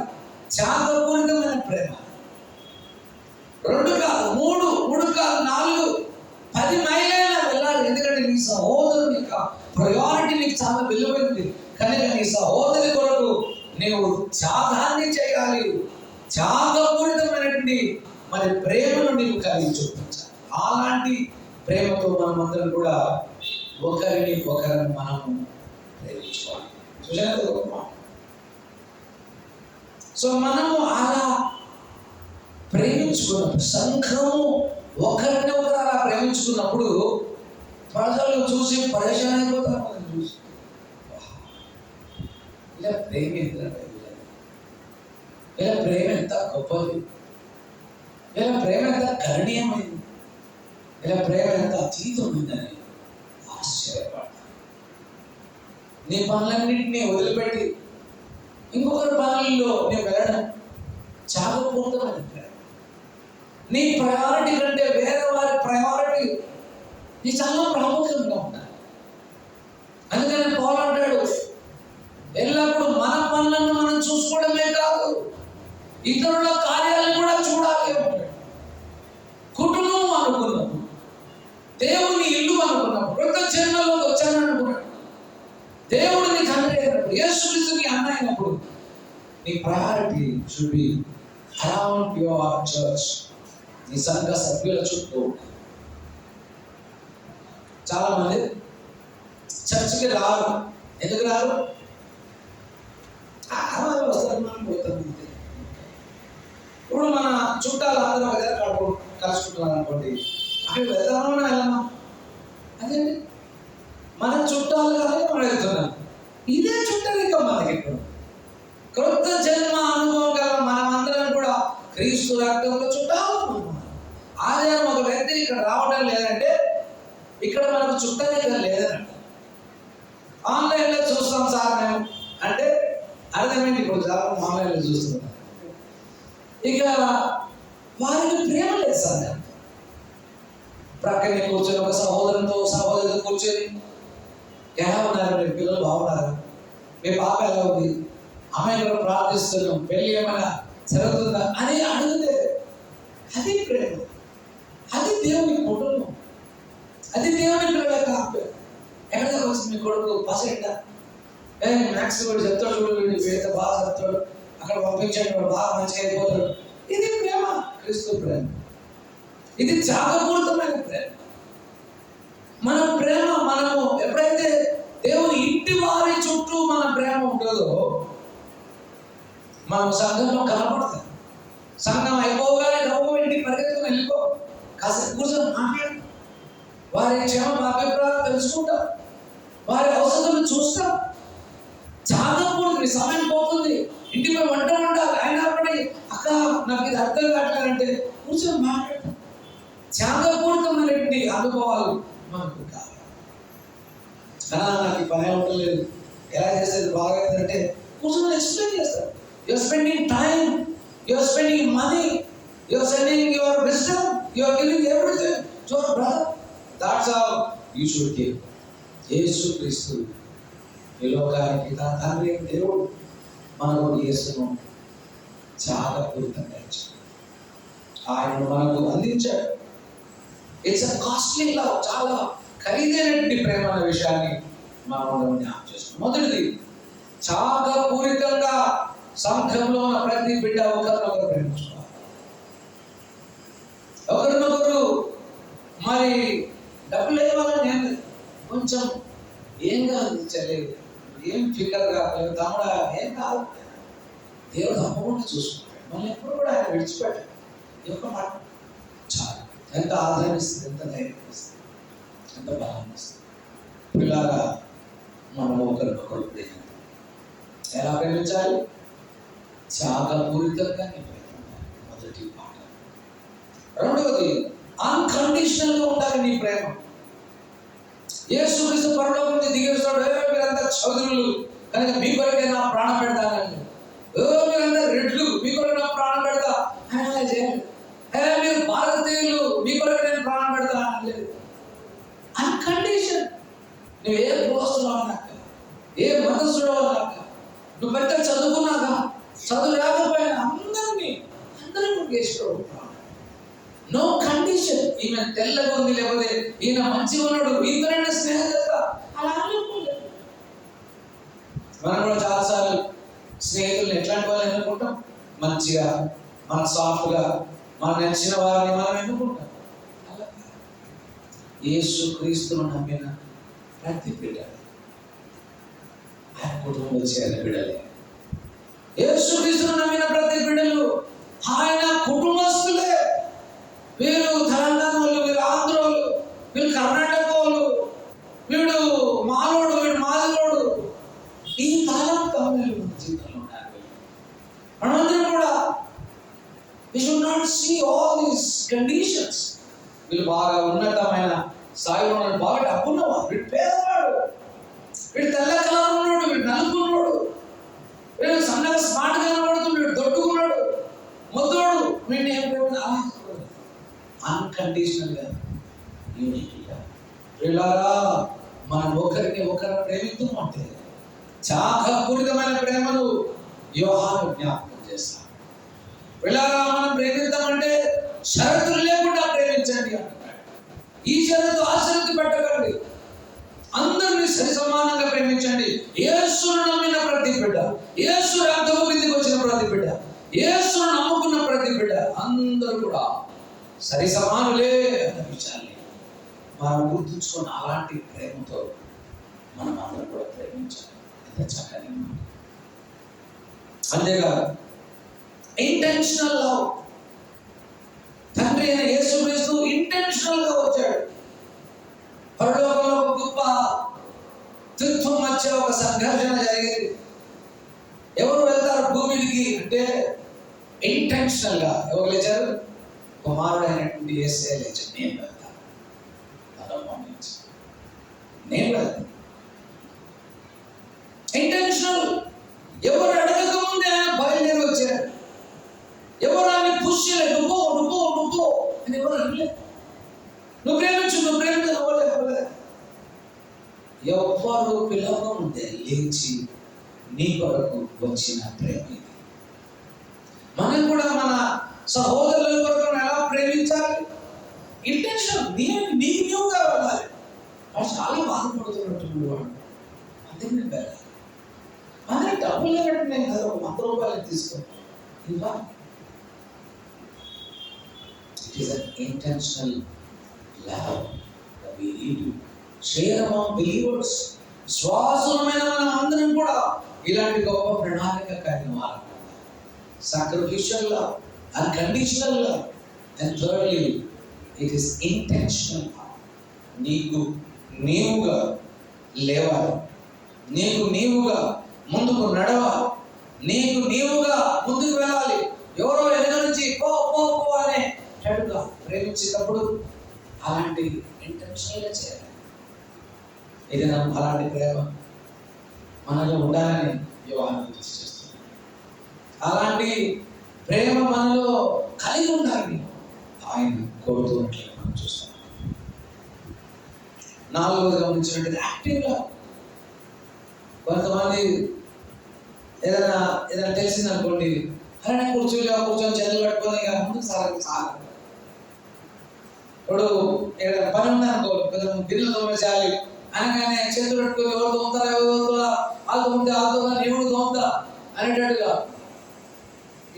త్యాగపూరితమైన ప్రేమ. 2 కాదు, 3 కాదు, 4, 10 మైళ్ళైనా వెళ్ళాలి. ఎందుకంటే నీ సహోదరుని యొక్క ప్రయారిటీ నీకు చాలా విలువైంది కనుక నీ సహోదరి కొరకు నీవు త్యాగాన్ని చేయాలి. త్యాగపూరితమైనటువంటి ప్రేమను నీవు కలిగి చూపించాలి. అలాంటి ప్రేమతో మనమందరం కూడా ఒకరిని మనము ప్రేమించుకోవాలి. చూసారా? సో మనము అలా ప్రేమించుకున్నప్పుడు, సంఘము ఒకరిని ఒకరు అలా ప్రేమించుకున్నప్పుడు ప్రజలు చూసి పరేషాన్ అయిపోతారు. మనం చూసి ఇలా ప్రేమ ఎంత గొప్పది, ఇలా ప్రేమ ఎంత కరణీయమైంది, ఇలా ప్రేమ ఎంత అతీతమైందని ఆశ్చర్యపడతారు. నీ పనులన్నింటినీ వదిలిపెట్టి ఇంకొకరి పనుల్లో నేను వెళ్ళడం త్యాగపూరితమైన ప్రేమ. నీ ప్రయారిటీ కంటే వేరే వారి ప్రయారిటీ నీ చాలా ప్రాముఖ్యంగా ఉండాలి. అందుకని పౌలు అంటాడు, ఎల్లప్పుడూ మన పనులను మనం చూసుకోవడమే కాదు, ఇతరుల కార్యాలను కూడా చూడాలి అంటాడు. కుటుంబం అనుకున్నప్పుడు, దేవుని ఇల్లు అనుకున్నప్పుడు, కొత్త జన్మలోకి వచ్చాను అనుకున్నాడు, దేవుడిని తండ్రి అయినప్పుడు, యేసుక్రీస్తుని అన్న అయినప్పుడు, నీ priority should be around your church. నీ సంఘ సభ్యుల చుట్టూ. చాలా మంది చర్చికి రారు. ఎందుకు రారు? వస్తారు, మనం పోతాం. ఇప్పుడు మన చుట్టాలు అందరూ ఒక దగ్గర కలుసుకుంటున్నారు అనుకోండి, అక్కడ వెళ్తామో వెళ్ళమా? అదేంటి మన చుట్టాలు కానీ మనం వెళ్తున్నాం. ఇదే చుట్టాలు ఇంకా మనకి ఇప్పుడు క్రొత్త జన్మ అనుభవం గల మనమందరం కూడా క్రీస్తు రక్తంలో చుట్టాలు. ఆదివారం ఒక వ్యక్తి ఇక్కడ రావడం లేదంటే ఇక్కడ మనకు చుట్టరికం లేదనంట. ఆన్లైన్లో చూస్తాం సార్ మేము అంటే అర్థమేంటి? ఇప్పుడు చాలా ఆన్లైన్లో చూస్తున్నాం. ఇక వారికి ప్రేమ లేదు సార్. ప్రక్కనే కూర్చొని ఒక సహోదరుడితో కూర్చొని ఎలా ఉన్నారు, మీ పిల్లలు బాగున్నారు, మీ పాప ఎలా ఉంది, అమ్మాయి కూడా ప్రార్థిస్తున్నాం, పెళ్ళి ఏమైనా జరుగుతుందా అని అడిగితే అది ప్రేమ, అది దేవుని కుటుంబం, అది దేవుని పిల్లల కాపే. ఎక్కడ వచ్చింది మీ కొడుకు పసెంట మ్యాథ్స్ కూడా చెప్తాడు, చూడు వీడు వేత బాగా చెప్తాడు, అక్కడ పంపించండి వాడు బాగా మంచిగా అయిపోతాడు. ఇది ప్రేమ, క్రీస్తు ప్రేమ. ఇది త్యాగపూరితమైన ప్రేమ. మన ప్రేమ మనము ఎప్పుడైతే దేవుని ఇంటి వారి చుట్టూ మన ప్రేమ ఉంటుందో మనం సంఘంలో కనపడతాం. సంఘం అయిపోగానే గౌరవ ఇంటికి పరిగెత్తుకుని వెళ్ళిపో, కాసేపు కూర్చొని మాట్లాడు, వారి క్షేమ అభిప్రాయాలు తెలుసుకుంటాం, వారి అవసరాలను చూస్తాం. త్యాగపూరిత సమయం పోతుంది, ఇంటిపై వంట ఉండాలి, ఆయన అక్క నాకు ఇది అర్థం కావట్లేదంటే కూర్చొని మాట్లాడతాం. త్యాగపూరితమైనటువంటి అనుభవాలు మనకు కావాలి. నాకు ఈ పని ఉండలేదు, ఎలా చేసేది బాగైందంటే కూర్చొని ఎక్స్ప్లెయిన్ చేస్తారు. You're spending time, you're spending money, you're spending your wisdom, you're giving everything to your brother. That's how you should give. Yesukristu ఈ లోకానికి తన తండ్రి దేవుడు మనకు యేసును త్యాగపూరితంగా ఇచ్చాడు, ఆయనను మనకు అందించాడు. ఇట్స్ అ కాస్ట్లీ లవ్, చాలా ఖరీదైనటువంటి ప్రేమ అనే విషయాన్ని మనం జ్ఞాపకం చేస్తున్నాం. మొదటిది, త్యాగపూరితంగా సంఘంలో ఉన్న ప్రతి బిడ్డ ఒకరినొకరు ప్రేమించుకోవాలి. ఒకరినొకరు మరి డబ్బులు ఇవ్వాలని ఏం లేదు, కొంచెం ఏం కాదు చెల్లేదు, ఏం ఫిగర్ కాదు, తమ్ముడా ఏం కాదు, దేవుడు తప్పకుండా చూసుకుంటాడు. మళ్ళీ ఎప్పుడు కూడా ఆయన విడిచిపెట్టాడు. యొక్క మాట చాలు. ఎంత ఆదరణిస్తుంది, ఎంత ధైర్యం ఇస్తుంది, ఎంత బలాన్ని ఇస్తుంది. పిల్లగా మనం ఒకరినొకరు ప్రేమించాలి. ఎలా ప్రేమించాలి? త్యాగపూరితంగా మొదటి మాట. రెండవది, అన్కండిషనల్గా ఉండాలి నీ ప్రేమ. యేసుక్రీస్తు పరలోకం నుంచి దిగి వస్తాడు, మీరంతా చౌదరులు కనుక మీ కొరకే నా ప్రాణం పెడతానండి, మీరంతా రెడ్లు మీ కొరకు నా ప్రాణం పెడతా అని చేయండి, మీరు భారతీయులు మీ కొరకు నేను ప్రాణం పెడతా అనలేదు. అన్కండిషన్. నువ్వు ఏ కులస్తులో ఉన్నాక, ఏ మతస్థుడో ఉన్నాక, నువ్వు పెద్ద చదువుకున్నాక, చదువు లేకపోయినా అందరినీ చేసుకోవడం. No condition. ఈమె తెల్లగా ఉంది, లేకపోతే ఈయన మంచిగా ఉన్నాడు, ఈయన స్నేహం అలా అనుకోలేదు. మనం కూడా చాలాసార్లు స్నేహితులను ఎట్లాంటి వాళ్ళని ఎన్నుకుంటాం? మంచిగా, మన సాఫ్ట్గా, మన నచ్చిన వారిని మనం ఎన్నుకుంటాం. అలా యేసుక్రీస్తును నమ్మిన ప్రతి బిడ్డ ఆయన కుటుంబంలో చేరిన బిడ్డలే. యేసుక్రీస్తును నమ్మిన ప్రతి బిడ్డలు ఆయన కుటుంబస్తులే. వీరు తెలంగాణ వాళ్ళు, వీరు ఆంధ్ర వాళ్ళు, వీళ్ళు కర్ణాటక వాళ్ళు, వీడు మాలోడు, వీడు మాదిలోడు. ఈ కాలం కావాలి మన జీవితంలో ఉండాలి. మనందరం కూడా we should not see all these conditions. వీళ్ళు బాగా ఉన్నతమైన స్థాయిలో ఉన్నాడు, బాగా డబ్బున్నవాడు, వీడు పేదవాడు, వీడు తెల్ల కలర్ ఉన్నాడు, వీడు నలుగున్నాడు, వీడు సన్నగా స్మార్ట్గా కనబడుతుంది, వీడు దొడ్డుకున్నాడు, మొద్దోడు, వీడిని ఏం అన్కండిషనల్గా యూనిటీగా. వీళ్ళారా మనం ఒకరిని ఒకరు ప్రేమిద్దాం అంటే త్యాగపూరితమైన ప్రేమను యోహాను జ్ఞాపకం చేస్తాడు. వీళ్ళారా మనం ప్రేమిద్దామంటే షరతులు లేకుండా ప్రేమించండి అంటున్నాడు. ఈ షరతు ఆ షరతు పెట్టకండి, అందరినీ సరి సమానంగా ప్రేమించండి. యేసును నమ్మిన ప్రతి బిడ్డ, యేసు రక్తము కిందికి వచ్చిన ప్రతి బిడ్డ, యేసును నమ్ముకున్న ప్రతి బిడ్డ అందరూ కూడా సరి సమానులే అన్న విషయాన్ని మనం గుర్తుంచుకున్న అలాంటి ప్రేమతో మనం అందరం కూడా ప్రేమించాలి. ఎంత చక్కని. అంతేకాదు ఇంటెన్షనల్ లవ్. తండ్రి అయిన యేసుక్రీస్తు ఇంటెన్షనల్ గా వచ్చాడు. పరలోకంలో ఒక గొప్ప తుత్వం మధ్య ఒక సంఘర్షణ జరిగింది. ఎవరు వెళ్తారు భూమికి అంటే ఇంటెన్షనల్ గా ఎవరు లేచారు? కుమారుడైనటువంటి యేసే లేచారు. నేను వెళ్తాను, నేను వెళ్తాను. ఇంటెన్షనల్. ఎవరు అడగక ముందే ఆయన బయలుదేరి వచ్చారు. ఎవరు ఆయన పుష్ చేయలేదు. నువ్వు అని ఎవరు అనలేదు. నువ్వు ప్రేమించు అవ్వలేదు. ఎవ్వరు పిలవక ముందే లేచి నీ కొరకు వచ్చిన ప్రేమ ఇది. మనం కూడా మన సహోదరుల కొరకు ఎలా ప్రేమించాలి? ఇంటెన్షన్. నీవుగా వెళ్ళాలి. వాడు చాలా బాధపడుతున్నట్టు వాడు, అందుకే నేను వెళ్ళాలి. అదే డబ్బులు లేనట్టు నేను కదా ₹100 తీసుకో ఇంకా. It is an intentional love that we need to share among believers. విశ్వాసులమైన మనం అందరం కూడా ఇలాంటి గొప్ప ప్రణాళిక కలిగిన వారు. Sacrificial love, unconditional love, and thirdly, it is intentional love. నీకు నీవుగా లేవాలి, నీకు నీవుగా ముందుకు నడవాలి, నీకు నీవుగా ముందుకు వెళ్ళాలి. ఎవరో ఎదురు నుంచి పో అనే చెడుగా ప్రేమించేటప్పుడు అలాంటి ఇంటెన్షనల్గా చేయాలి. ఏదైనా అలాంటి ప్రేమ మనలో ఉండాలని యోహాను చేస్తున్నాడు. అలాంటి ప్రేమ మనలో కలిగి ఉండాలని ఆయన కోరుతున్నట్లుగా మనం చూస్తాం. 4వది గమనించినట్టు యాక్టివ్గా. కొంతమంది ఏదైనా తెలిసింది అనుకోండి, అరే కూర్చొని చేతులు కట్టుకొని ఇక ముందుకు సాగాలి. ఇప్పుడు ఏదైనా పని ఉందనుకో, గిన్నెలు తోమేసేయాలి అనగానే చేతులు కట్టుకొని ఎవరు తోముతారా వాళ్ళు తోముతా దేవుడు తోముతా అనేటట్టుగా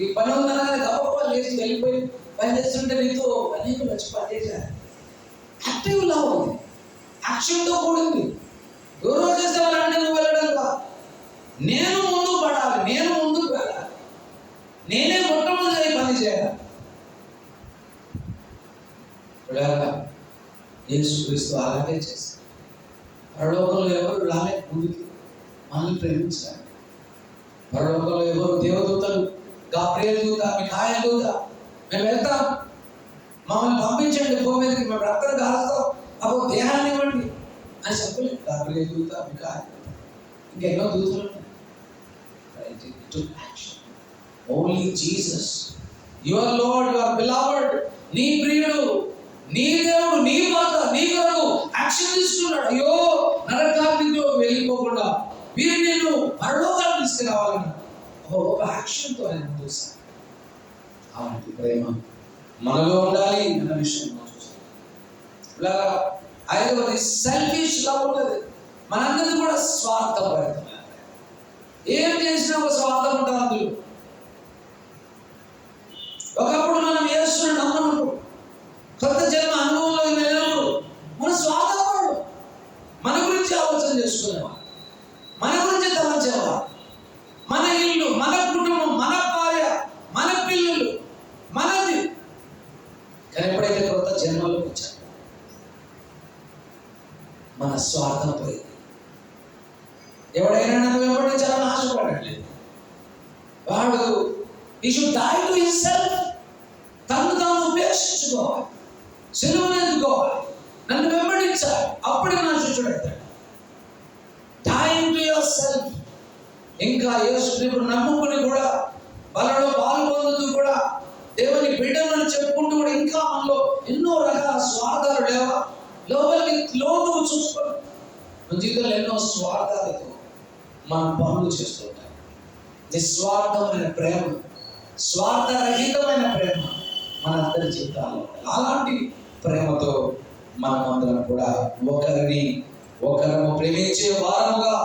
ఈ పని ఉందనగానే గొప్ప లేచి వెళ్ళిపోయి పని చేస్తుంటే నీతో అనేక వచ్చి పని చేశారు. యాక్టివ్ లవ్ ఉంది, యాక్షన్తో కూడింది. ఎవరో చేస్తే వాళ్ళంటే నువ్వు వెళ్ళడం కాదు, నేను ముందుకు పడాలి, నేను ముందుకు వెళ్ళాలి, నేనే మొట్టమొదటి పని చేయాలి. యేసుక్రీస్తు అలాగే చేశారు. పరలోకంలో ఎవరు రాలేదు ముందుకి మనల్ని ప్రేమించాలి. పరలోకంలో ఎవరు దేవదూతలు, గాబ్రియల్ దూత, మిఖాయేలు దూత, మేము వెళ్తాం, మమ్మల్ని పంపించండి భూమి మీదకి, మేము రక్తం కాస్తాం, అప్పుడు దేహాన్ని ఇవ్వండి అని చెప్పలేదు. గాబ్రియల్ దూత, మిఖాయేలు దూత, ఇంకెన్నో దూతలు ఉన్నాయి. Only Jesus, your Lord, your beloved, నీ ప్రియుడు, నీ దేవుడు, నీ మాత, నీ కొరకు యాక్షన్ తీసుకున్నాడు. అయ్యో నరకాగ్నిలో వెళ్ళిపోకుండా వీరు నేను పరలోకాన్ని తీసుకురావాలని ఒక యాక్షన్తో ఆయన చూస్తాను. అలాంటి ప్రేమ మనలో ఉండాలి అన్న విషయం మనం చూస్తాం. ఇలా 5వది సెల్ఫిష్ లవ్ ఉన్నది. మనందరిది కూడా స్వార్థపరితం. ఏం చేసినా ఒక స్వార్థం ఉంటుంది అందులో. ఒకప్పుడు మనం యేసుని నమ్మనప్పుడు, కొత్త జన్మ అనుభవంలో వెళ్ళినప్పుడు మన స్వార్థపడు, మన గురించి ఆలోచన చేసుకునేవాడు, మన గురించి తలంచేవాడు. మన ఇల్లు, మన కుటుంబం, మన భార్య, మన పిల్లలు, మనది. కానీ ఎప్పుడైతే కొత్త జన్మలోకి వచ్చాడు మన స్వార్థం పోయింది. ఎవడైనా నన్ను వెంబడించాలని ఆశపడట్లేదు. వాడు he should die to himself. తను తాను ఉపేక్షించుకోవాలి, సిలువను ఎత్తుకోవాలి, నన్ను వెంబడించాలి, అప్పుడే నా శిష్యుడు అవుతాడు. Dying to yourself. ఇంకా యేసుక్రీస్తుని నమ్ముకుని కూడా వాళ్ళలో పాలు పొందుతూ కూడా దేవుని బిడ్డలను చెప్పుకుంటూ కూడా ఇంకా మనలో ఎన్నో రకాల స్వార్థాలు లేవా? లోతుకు చూసుకోండి. మన జీవితంలో ఎన్నో స్వార్థాలతో మనం పనులు చేస్తుంటాం. నిస్వార్థమైన ప్రేమ, స్వార్థరహితమైన ప్రేమ మన అందరి జీవితాల్లో. అలాంటి ప్రేమతో మనం అందరం కూడా ఒకరము ప్రేమించే వారముగా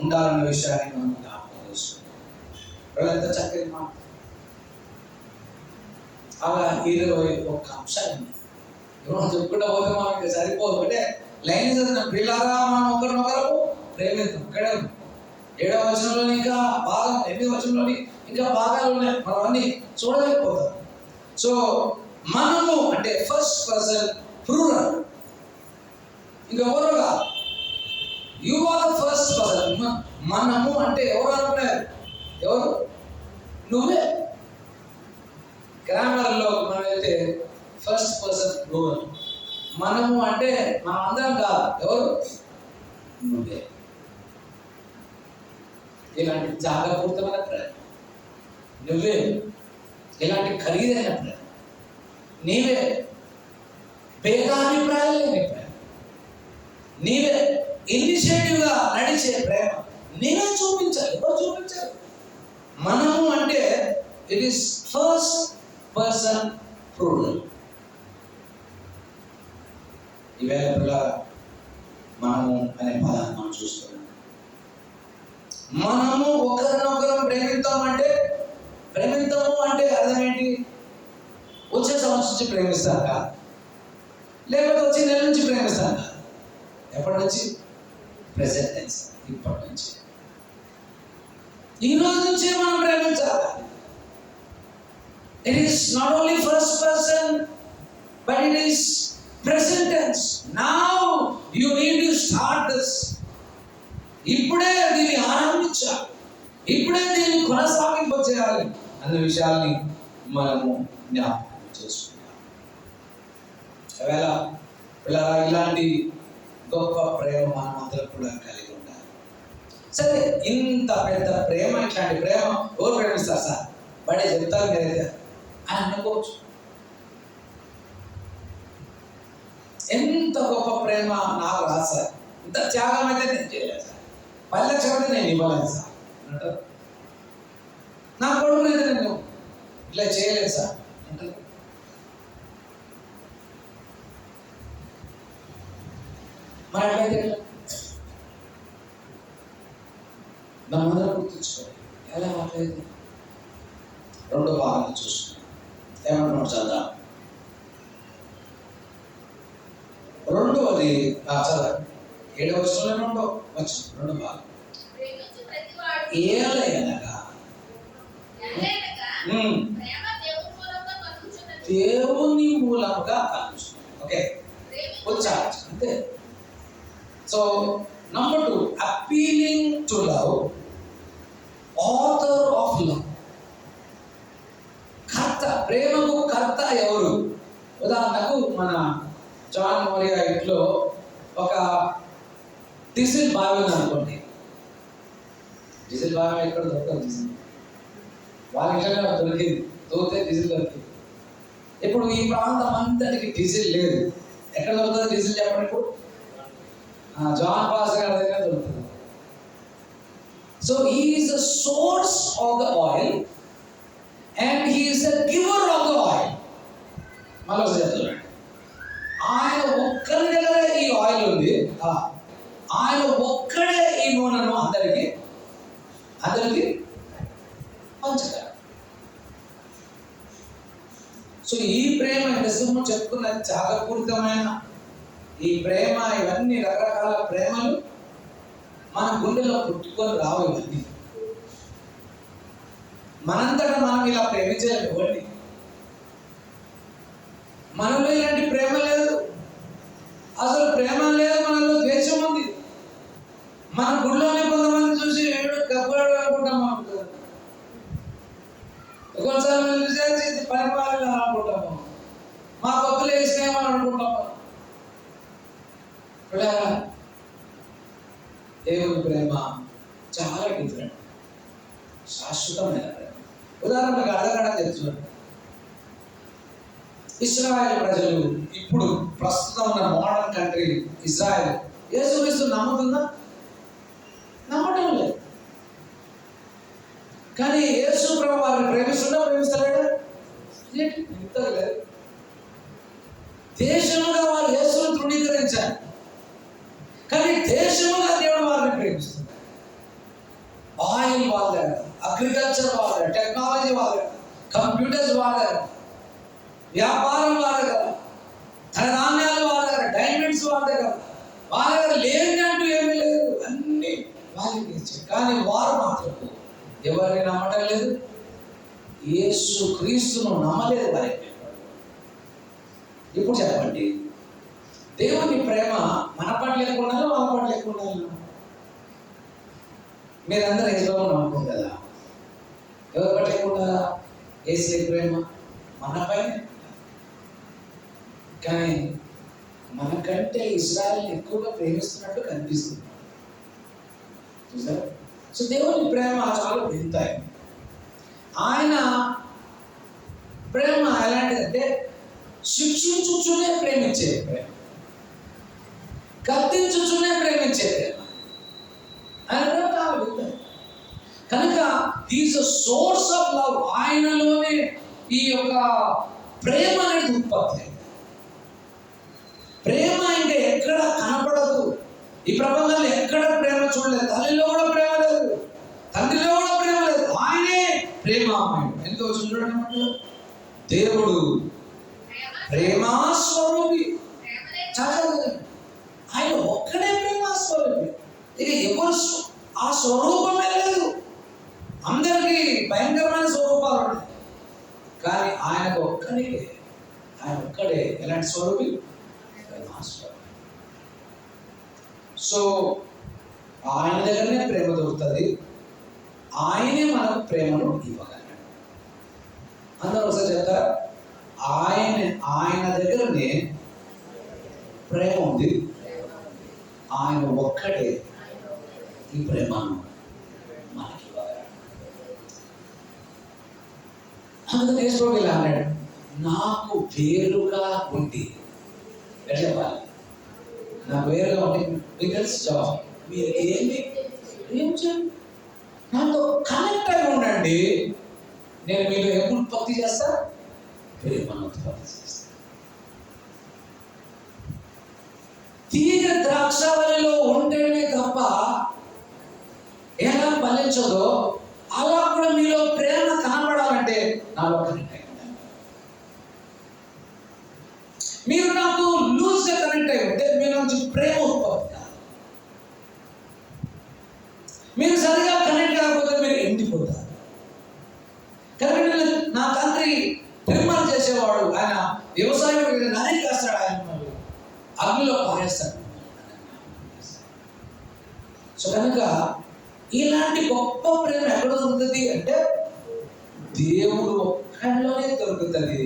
ఉండాలన్న విషయాన్ని మనం జ్ఞాపకం చేసుకుంటాం. ఎంత చక్కని మాట. అలా 21 అంశాలు మనం చెప్పుకుంటూ పోతే మనకి సరిపోదు. అంటే లైన్ చదివిన పిల్లరా మనం ఒకరినొకరు ప్రేమిద్దాం. ఇక్కడ 7వ వచనంలోని ఇంకా భాగం, 8వ వచనంలోని ఇంకా భాగాలు ఉన్నాయి, మనం అన్ని చూడలేకపోతాం. సో మనము అంటే ఫస్ట్ పర్సన్ ప్లూరల్, ఇంకెవరుగా you are the first person. మనము అంటే ఎవరు అనుకున్నారు? ఎవరు? నువ్వే. గ్రామర్లో మనం అయితే ఫస్ట్ పర్సన్ ప్లూరల్. మనము అంటే మనం అందరం కాదు, ఎవరు? నువ్వే. ఇలాంటి జాగపూరితమైన ప్రేమ, నువ్వే. ఇలాంటి ఖరీదైన ప్రేమ, నీవే. భేదాభిప్రాయాలు లేని ప్రేమ, నీవే. ఇనిషియేటివ్గా నడిచే ప్రేమ నీవే చూపించాలి. ఎవరు చూపించాలి? మనము అంటే it is first person plural. ఈవేళ పిల్లల మనము అనే పదాన్ని మనం చూస్తున్నాం. మనము ఒకరినొకరు ప్రేమిస్తాము అంటే అర్థం ఏంటి? వచ్చే సంవత్సరం నుంచి ప్రేమిస్తాక, లేకపోతే వచ్చే నెల నుంచి ప్రేమిస్తాక. ఎప్పటి నుంచి? ప్రెసెంట్ టెన్స్, ఇప్పటి నుంచి. ఈ రోజు నుంచే మనం ప్రేమించాలి. It is not only first person, but it is present tense. Now you need to start this. ఇప్పుడే దీన్ని ఆరంభించాలి, ఇప్పుడే దీన్ని కొనసాగింపచేయాలి అన్న విషయాల్ని మనము జ్ఞాపకం చేసుకుంటాం. ఒకవేళ పిల్లరా ఇలాంటి గొప్ప ప్రేమ మనం అందరం కూడా కలిగి ఉండాలి. సరే, ఇంత పెద్ద ప్రేమ, ఇట్లాంటి ప్రేమ ఎవరు ప్రేమిస్తారు సార్? బడే చెప్తారు మీరైతే అని అనుకోవచ్చు. ఎంత గొప్ప ప్రేమ నాకు రాదు సార్, ఇంత త్యాగం అయితే నేను చేయలేదు సార్, 10 లక్షలు నేను ఇవ్వలేదు సార్ అంటారు. నా కొడుకు అయితే నేను ఇలా చేయలేదు సార్ అంటారు. మరి అట్లయితే మనందరం గుర్తుంచుకోవాలి. ఎలా అట్లయితే 2 భాగాలు చూస్తున్నాం. ఏమన్నా చదువు. రెండవది చదవండి, 7వ వచనంలో 2 భాగం. ఏలయనగా దేవుని మూలముగా కలుగుతుంది. ఓకే, వచ్చారు అంతే. So number 2, appealing to love, author of love. కర్త, ప్రేమకు కర్త ఎవరు? ఉదాహరణకు మన జాన్ మోరియా ఇంట్లో ఒక డీజిల్ బావి ఉంది అనుకోండి. డీజిల్ బావి ఎక్కడ దొరకదు. డీజిల్ వాళ్ళ ఇంట్లో దొరికింది, దొరికితే డీజిల్ దొరికింది. ఇప్పుడు ఈ ప్రాంతం అంతటికి డీజిల్ లేదు. ఎక్కడ దొరుకుతుంది డీజిల్ చెప్పండి? ఇప్పుడు జాన్ పాస్ గారి దగ్గర దొరుకుతుంది. So he is the source of the oil and he is the giver of the oil. మళ్ళీ చెప్తున్నాడు, ఆయన ఒక్కరి దగ్గరే ఈ ఆయిల్ ఉంది, ఆయన ఒక్కడే ఈ నూనెను అందరికీ పంచగలరు. సో ఈ ప్రేమ నిజము చెప్పుకున్న త్యాగపూరితమైన ఈ ప్రేమ, ఇవన్నీ రకరకాల ప్రేమలు మన గుండెలో పుట్టుకొని రావు. ఇవన్నీ మనంతటా మనం ఇలా ప్రేమించలేము ఇవ్వండి. మనలో ఇలాంటి ప్రేమ లేదు, అసలు ప్రేమ లేదు. మనలో ద్వేషం ఉంది. మన గుడిలోనే కొంతమంది చూసి గబ్బడు అనుకుంటాం. కొన్నిసార్లు చూసేసి పరిపాలన అనుకుంటాము, మా పక్కలు వేసినామని అనుకుంటాము. దేవుని ప్రేమ చాలా డిఫరెంట్, శాశ్వతమైన ప్రేమ. ఉదాహరణకు అడగడ తెలుసు, ఇస్రాయేల్ ప్రజలు, ఇప్పుడు ప్రస్తుతం ఉన్న మోడర్న్ కంట్రీ ఇజ్రాయెల్, యేసుక్రీస్తు నమ్ముతుందా? నమ్మటం లేదు. కానీ యేసు ప్రభు వారిని ప్రేమిస్తలేడా? లేదు. దేశముగా వారు యేసును తృణీకరించారు, కానీ దేశముగా దేవుడు వారిని ప్రేమిస్తున్నారు. ఆయిల్ వాడారు, అగ్రికల్చర్ వాడారు, టెక్నాలజీ వాడారు, కంప్యూటర్స్ వాడారు, వ్యాపారం వాడగలరు, ధనధాన్యాలు వాడగలరు, డైమండ్స్ వాడగలరు. వాళ్ళ దగ్గర లేదంటూ ఏమీ లేదు, అన్ని వాళ్ళకి ఇచ్చారు. కానీ వారు మాత్రం ఎవరిని నమ్మడం లేదు, యేసు క్రీస్తును నమ్మలేదు వారికి. ఇప్పుడు చెప్పండి, దేవుని ప్రేమ మన పట్ల ఎక్కువ ఉండాలి, వాళ్ళ పట్ల ఎక్కువ ఉండాలి? మీరందరూ యేసును నమ్ముకోం కదా, ఎవరి పట్ల ఎక్కువ ఉండాలా? యేసు ప్రేమ మనపైనే. కానీ మనకంటే ఇజ్రాయెల్ ఎక్కువగా ప్రేమిస్తున్నట్టు కనిపిస్తుంది. చూసారా? సో దేవుని ప్రేమ చాలా వింతాయి. ఆయన ప్రేమ ఎలాంటిదంటే శిక్షించుచునే ప్రేమించే ప్రేమ, కత్తించుచునే ప్రేమించే ప్రేమ. ఆయన ప్రేమ చాలా వింతాయి. కనుక is a source of love. ఆయనలోనే ఈ యొక్క ప్రేమ అనేది ఉత్పత్తి. ప్రేమ అంటే ఎక్కడ కనపడదు. ఈ ప్రపంచంలో ఎక్కడ ప్రేమ చూడలేదు. తల్లిలో కూడా ప్రేమ లేదు, తండ్రిలో కూడా ప్రేమ లేదు. ఆయనే ప్రేమామయుడు. ఎంతో చూడండి, దేవుడు ప్రేమాస్వరూపి. ఆయన ఒక్కడే ప్రేమాస్వరూపి. ఇక ఎవరు ఆ స్వరూపమే లేదు. అందరికీ భయంకరమైన స్వరూపాలు ఉన్నాయి, కానీ ఆయనకు ఒక్కడే ఎలాంటి స్వరూపి? ప్రేమాస్వరూపి. సో ఆయన దగ్గరనే ప్రేమ దొరుకుతుంది. ఆయనే మనకు ప్రేమను ఇవ్వగలడు. అందరూ ఒకసారి చెప్తారా? ఆయన దగ్గరనే ప్రేమ ఉంది. ఆయన ఒక్కడే ఈ ప్రేమను మనకి ఇవ్వగలడు. అందుకని యేసు ఇలా అన్నాడు, నాకు వేరుగా ఉండి. ఎట్లా చెప్పాలి? నాకు వేరుగా ఉండి మీకు తెలుసు జవాబు. మీరు ఏం చేయండి, నాతో కనెక్ట్ అయి ఉండండి. నేను మీలో ఏం ఉత్పత్తి చేస్తా? ప్రేమను ఉత్పత్తి చేస్తా. తీగ ద్రాక్షావళిలో ఉంటేనే తప్ప ఎలా ఫలించదో అలా కూడా మీలో ప్రేమ కనబడాలంటే నాలో కనెక్ట్ అయి ఉండాలి. మీరు నాకు లూజ్ గా కనెక్ట్ అయి ఉంటే మీ నుంచి ప్రేమ ఉత్పత్తి కాదు. మీరు సరిగా కనెక్ట్ కాకపోతే మీరు ఎండిపోతారు. కాబట్టి నా తండ్రి తిరుమల చేసేవాడు. ఆయన వ్యవసాయం నరికేస్తాడు, ఆయన అగ్నిలో పారేస్తాడు. సో కనుక ఇలాంటి గొప్ప ప్రేమ ఎక్కడ దొరుకుతుంది అంటే దేవుడు ఒక్కడిలోనే దొరుకుతుంది.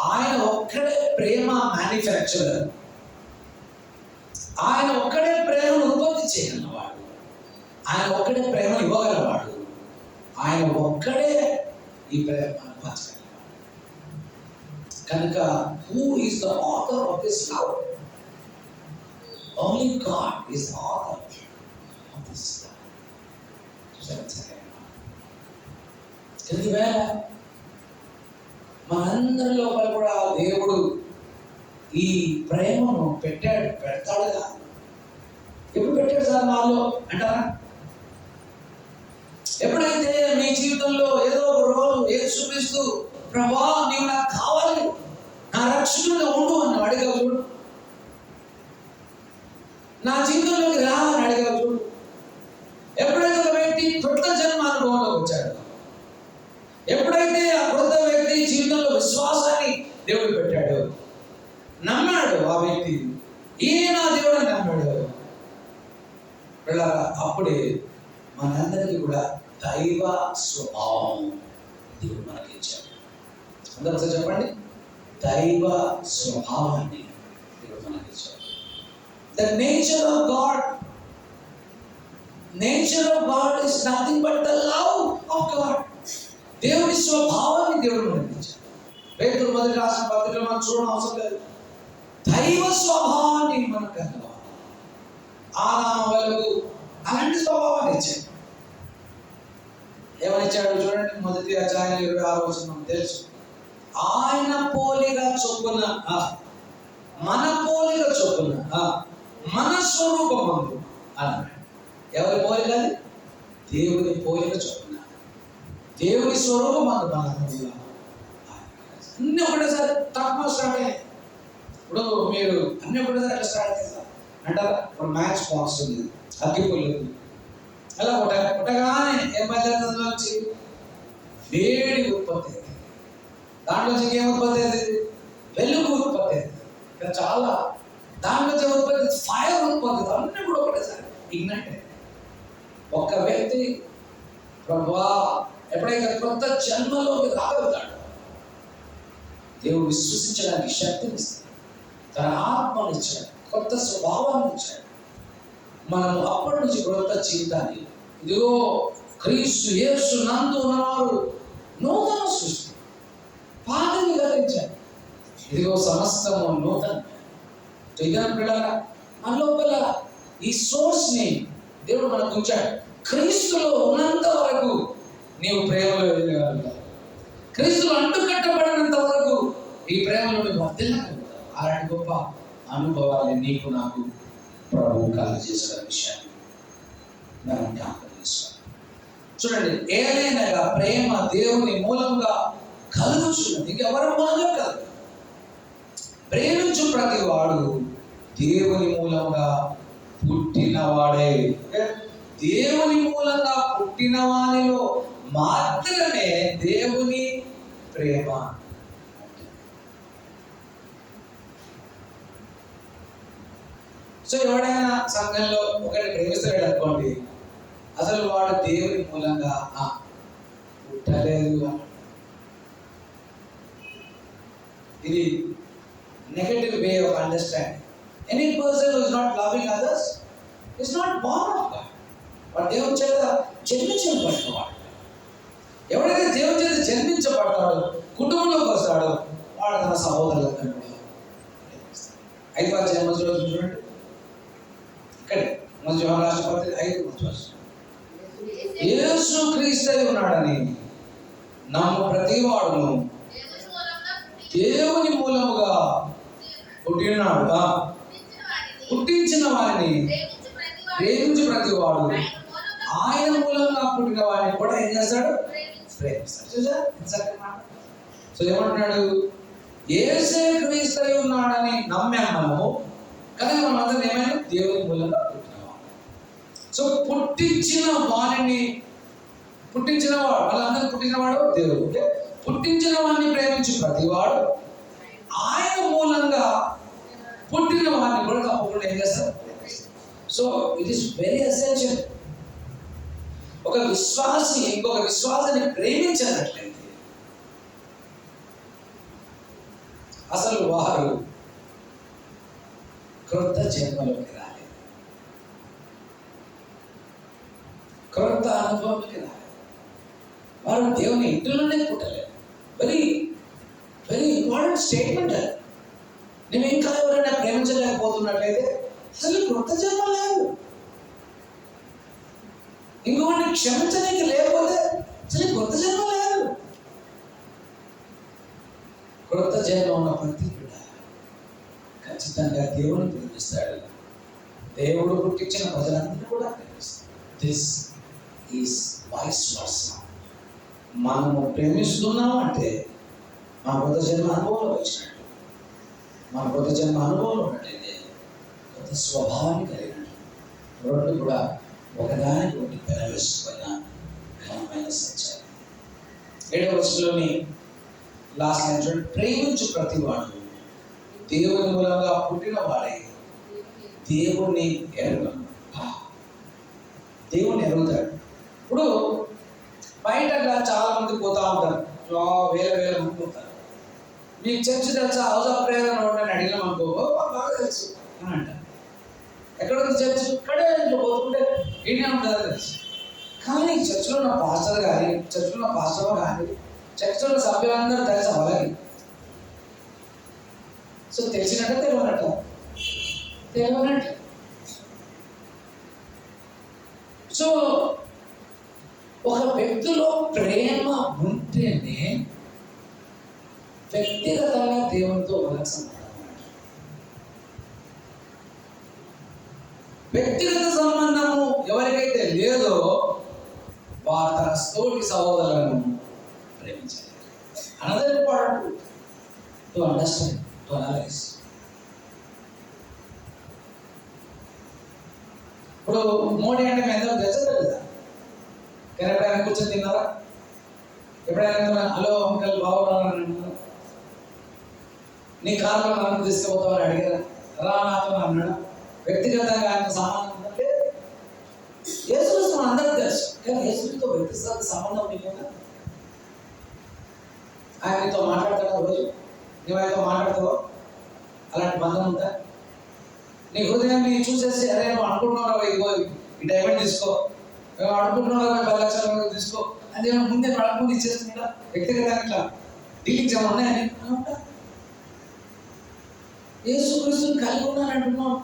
ఆయన ఒక్కడే ప్రేమ మ్యానుఫ్యాక్చరర్. ఆయన ఒక్కడే ప్రేమను ఉత్పత్తి చేయగలవాడు. ఆయన ఒక్కడే ప్రేమ ఇవ్వగలవాడు. ఆయన ఒక్కడే ఈ ప్రేమ పంచగలవాడు. కనుక who is the author of this love? Only God is the author of this love. ఈవేళ మనందరి లోపల కూడా దేవుడు ఈ ప్రేమను పెడతాడుగా. ఎప్పుడు పెట్టాడు సార్ నాలో అంటారా? ఎప్పుడైతే మీ జీవితంలో ఏదో ఒక రోజు యేసుక్రీస్తు ప్రభువా నీవు నాకు కావాలి, నా రక్షకుడిగా ఉండు అని అడిగావు చూడు. నా జీవితంలోకి రా అని అడిగావు చూడు. ఎప్పుడైతే ఒక వ్యక్తి కొత్త జన్మ అనుభవంలోకి వచ్చాడు, ఎప్పుడైతే ఆ కొత్త వ్యక్తి జీవితంలో విశ్వాసాన్ని దేవుడు పెట్టాడు, నమ్మాడు ఆ వ్యక్తి, ఈయన దేవుడు అని నమ్మాడు, అప్పుడే మనందరికీ కూడా దైవ స్వభావం దేవుడు మనకి ఇచ్చాడు. అందరూ ఒకసారి చెప్పండి, దైవ స్వభావాన్ని దేవుడు మనకి ఇచ్చాడు. The nature of God is nothing but the love of God. దేవుని స్వభావాన్ని దేవుడు మనకి ఇచ్చాడు. పేతురు మొదటి రాసిన పత్రికలో మనం చూడడం అవసరం లేదు. దైవ స్వభావాన్ని మనకు కలగాలి. ఆదాము వరకు అలాంటి స్వభావాన్ని ఇచ్చాడు. ఏమని ఇచ్చాడు చూడండి, మొదటి అధ్యాయం 26వ వచనం మనకు తెలుసు. ఆయన పోలిక చొప్పున, మన పోలిక చొప్పున, మన స్వరూపమందు అన్నాడు. ఎవరి పోలిక? దేవుని పోలిక చొప్పున, దేవుని స్వరూపమందు మన అన్ని ఒకటేసారి తక్కువ స్టార్ట్ అయ్యాయి. ఇప్పుడు మీరు అన్ని ఒకటేసారి ఎట్లా స్టార్ట్ అవుతాయి సార్ అంటారా? ఇప్పుడు మ్యాచ్ బాక్స్ ఉంది, అగ్గిపుల్లు అలా పుట్టగానే ఏం బయలుదేరుతుందో వచ్చి వేడి ఉత్పత్తి అవుతుంది. దాంట్లో ఇంకేం ఉత్పత్తి అవుతుంది? వెలుగు ఉత్పత్తి అవుతుంది. ఇక్కడ చాలా దాంట్లో ఉత్పత్తి ఫైర్ ఉత్పత్తి, అన్నీ కూడా ఒకటేసారి ఇగ్నైట్. ఒక్క వ్యక్తి ప్రభువా ఎప్పుడైతే కొత్త జన్మలోకి రాగలుగుతాడు, దేవుడు విశ్వసించడానికి శక్తిని ఇస్తాడు, తన ఆత్మను ఇచ్చాడు, కొత్త స్వభావాన్ని ఇచ్చాడు. మనం అప్పటి నుంచి కొత్త జీవితాన్ని, ఇదిగో క్రీస్తు యేసు నందు ఉన్నవారు నూతన సృష్టి, పాతని గతించాడు, ఇదిగో సమస్తము నూతన. పిల్లల మన లోపల ఈ సోర్స్ ని దేవుడు మనకు ఉంచాడు. క్రీస్తులో ఉన్నంత వరకు నీవు ప్రేమలో వెళ్ళగలుగుతావు. క్రీస్తులో అంటుకట్టబడినంత వరకు ఈ ప్రేమలో నువ్వు వర్ధిల్లగలుగుతావు. అలాంటి గొప్ప అనుభవాన్ని నీకు నాకు ప్రభువు కలుగజేసిన విషయాన్ని మనం జ్ఞాపకం చేసుకోవాలి. చూడండి, ఏలైనగా ప్రేమ దేవుని మూలంగా కలుగుచున్నది, ఇంకెవరి మూలంగా కాదు. ప్రేమించు ప్రతి వాడు దేవుని మూలంగా పుట్టినవాడే. దేవుని మూలంగా పుట్టిన వానిలో మాత్రమే దేవుని ప్రేమ. సో ఎవడైనా సంఘంలో ఒకటి ప్రేమిస్తాడు అనుకోండి, అసలు వాడు దేవుని మూలంగా పుట్టలేదు. ఇది negative way of understanding. Any person who is not loving others is not born of God. వాడు దేవుని చేత జన్మించబడినవాడు. ఎవడైతే దేవుని చేత జన్మించబడతాడో, కుటుంబంలోకి వస్తాడో, వాడు తన సహోదరులందరూ కూడా 5వ అధ్యాయం మొదటి రోజు చూడండి. ఇక్కడే మొదటి యోహాను రాసిన పత్రిక 5:1. యేసు క్రీస్తు ఉన్నాడని నమ్ము ప్రతి వాడును దేవుని మూలముగా పుట్టినాడు. పుట్టించిన వారిని ప్రేమించు ప్రతి వాడు ఆయన మూలంగా పుట్టిన వారిని కూడా ఏం చేస్తాడు? ప్రేమిస్తాడు. సో ఏమంటున్నాడు? యేసే క్రీస్తు ఉన్నాడని నమ్మాం మనము, కానీ మనం అందరం ఏమైనా దేవుని మూలంగా పుట్టినవాడు. సో పుట్టించిన వారిని, పుట్టించిన వాడు, వాళ్ళందరూ పుట్టినవాడు దేవుడు. పుట్టించిన వాడిని ప్రేమించు ప్రతివాడు ఆయన మూలంగా పుట్టిన వాడిని కూడా తప్పకుండా ఏం చేస్తారు? So it is very essential. ఒక విశ్వాసి ఇంకొక విశ్వాసాన్ని ప్రేమించినట్లయితే అసలు వారు క్రొత్త జన్మలోకి రాలేదు, క్రొత్త అనుభవంలోకి రాలేదు. వారు దేవుని ఇంటిలోనే పుట్టలేదు. Very very important statement. నేను ఇంకా ఎవరైనా ప్రేమించలేకపోతున్నట్లయితే అసలు క్రొత్త జన్మ లేదు. ఇంకొకటి క్షమించడానికి లేకపోతే అసలు క్రొత్త జన్మ లేదు. క్రొత్త జన్మ ఉన్న ప్రతి బిడ్డ ఖచ్చితంగా దేవుని ప్రేమిస్తాడు. దేవుడు పుట్టించిన ప్రజలందరూ కూడా ప్రేమిస్తాడు. This is vice versa. మనము ప్రేమిస్తున్నాం అంటే మన కొత్త జన్మ అనుభవంలో వచ్చినట్టు, మన కొత్త జన్మ అనుభవంలో ఉన్నట్లయితే కొత్త స్వభావాన్ని కలిగినట్టు, రెండు కూడా ఒకదానికి ఒకటి పెనవేసుకున్న ఘనమైన సత్యాలు. 7వ వచనంలోని లాస్ట్ లైన్ చూడండి. ప్రేమించు ప్రతివాడు దేవుని మూలంగా పుట్టిన వాడే దేవుణ్ణి ఎరుగను. దేవుణ్ణి ఎరుగుతాడు. ఇప్పుడు బయట చాలా మంది పోతా ఉంటారు, వేల మంది పోతారు. మీకు చర్చ్ తెలుసా? హౌస్ ఆఫ్ ప్రేయర్ అని అడిగినాం అనుకో, బాగా తెలుసు అని అంటారు. ఎక్కడ ఉంది చర్చ్? ఇక్కడే ఇంట్లో పోతుంటే ఏంటి ఉంటుందో తెలుసు. కానీ చర్చ్లో ఉన్న పాస్టర్ కానీ, చర్చ్లో ఉన్న పాస్టర్ కానీ, చర్చ్లో ఉన్న సభ్యులందరూ తెలుసు వాళ్ళకి. సో తెలిసినట్టు తెలియనట్టు తెలియనట్టు. సో ఒక వ్యక్తిలో ప్రేమ ఉంటేనే వ్యక్తిగతంగా దేవునితో మనకు సంబంధం. వ్యక్తిగత సంబంధము ఎవరికైతే లేదో వారు తన తోటి సహోదరులను ప్రేమించాలి. Another important to understand, to analyse. ఇప్పుడు మోడీ అంటే మేము ఎంతో తెలుసు కదా. కానీ ఎప్పుడైనా కూర్చొని తిన్నారా? ఎప్పుడైనా హలో అంకల్ బాగున్నారని నీ కారులో నన్ను తీసుకుపోతామని అడిగారా? రా నాతో అన్నాడు. వ్యక్తిగతంగా ఆయన సంబంధం అంటే యేసుక్రీస్తు అందరికీ తెలుసు, కానీ యేసుక్రీస్తుతో వ్యక్తిగత సంబంధం నీకు ఆయనతో మాట్లాడతాడా రోజు? నువ్వైతే మాట్లాడుతావో అలాంటి బంధం ఉందా? నీ హృదయాన్ని చూసేసి అరే నువ్వు అనుకుంటున్నావు ఇగో ఈ డైమండ్ తీసుకో, నువ్వు అనుకుంటున్నావు 10 లక్షలు తీసుకో అని ముందే అడుగుంది ఇచ్చేస్తుందా? వ్యక్తిగతంగా ఇట్లా డీలింగ్స్ ఏమైనా ఉన్నాయని అనుకుంటా. యేసుక్రీస్తుని కలిగి ఉన్నాను అంటున్నావు,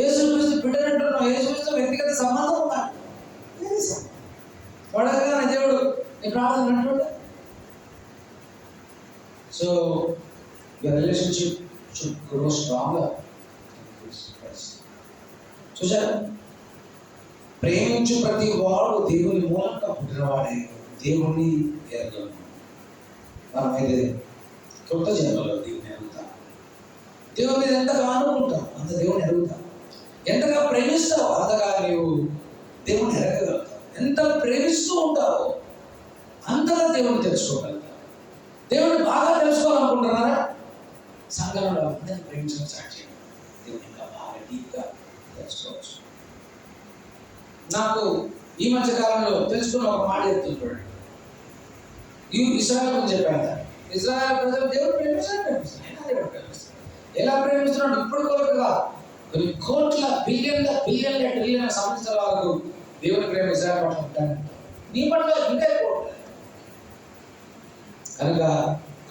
యేసుక్రీస్తు బిడ్డను అంటున్నావు, యేసుక్రీస్తు వ్యక్తిగత సంబంధం ఉందా? పడగా దేవుడు నీ ప్రార్థన అంటుండే. So your relationship should grow stronger. చూసారా, ప్రేమించు ప్రతి వాడు దేవుని మూలంగా పుట్టినవాడే దేవుణ్ణి ఎరగలను. మనమైతే కొత్త జన్మలో దేవుని ఎరుగుతాం, దేవుని మీద ఎంతగా అనుకుంటాం అంత దేవుని ఎరుగుతాం, ఎంతగా ప్రేమిస్తావు అంతగా నీవు దేవుని ఎరగగలుగుతావు, ఎంత ప్రేమిస్తూ ఉంటావో అంతగా దేవుని తెలుసుకోగలుగుతావు. దేవుని బాగా తెలుసుకోవాలనుకుంటున్నారా? సంఘంలో అందరినీ ప్రేమించడం స్టార్ట్ చేయండి. దేవుని ఇంకా బాగా డీప్గా తెలుసుకోవచ్చు. నాకు ఈ మధ్య కాలంలో తెలుసుకున్న ఒక మాట చెప్తుంది. ఇస్రాయల్ గురించి చెప్పాను. ఇస్రాయల్ ప్రజలు దేవుడు ప్రేమిస్తారు. ఎలా ప్రేమిస్తున్నాడు? ఇప్పుడు కొరకుగా కొన్ని కోట్ల బిలియన్ల ట్రిలియన్ల సంవత్సరాల వరకు దేవుని ప్రేమ ఇస్రాయల్ పట్ల ఉంటాను, నీ పట్ల ఇంకా ఎక్కువ. కనుక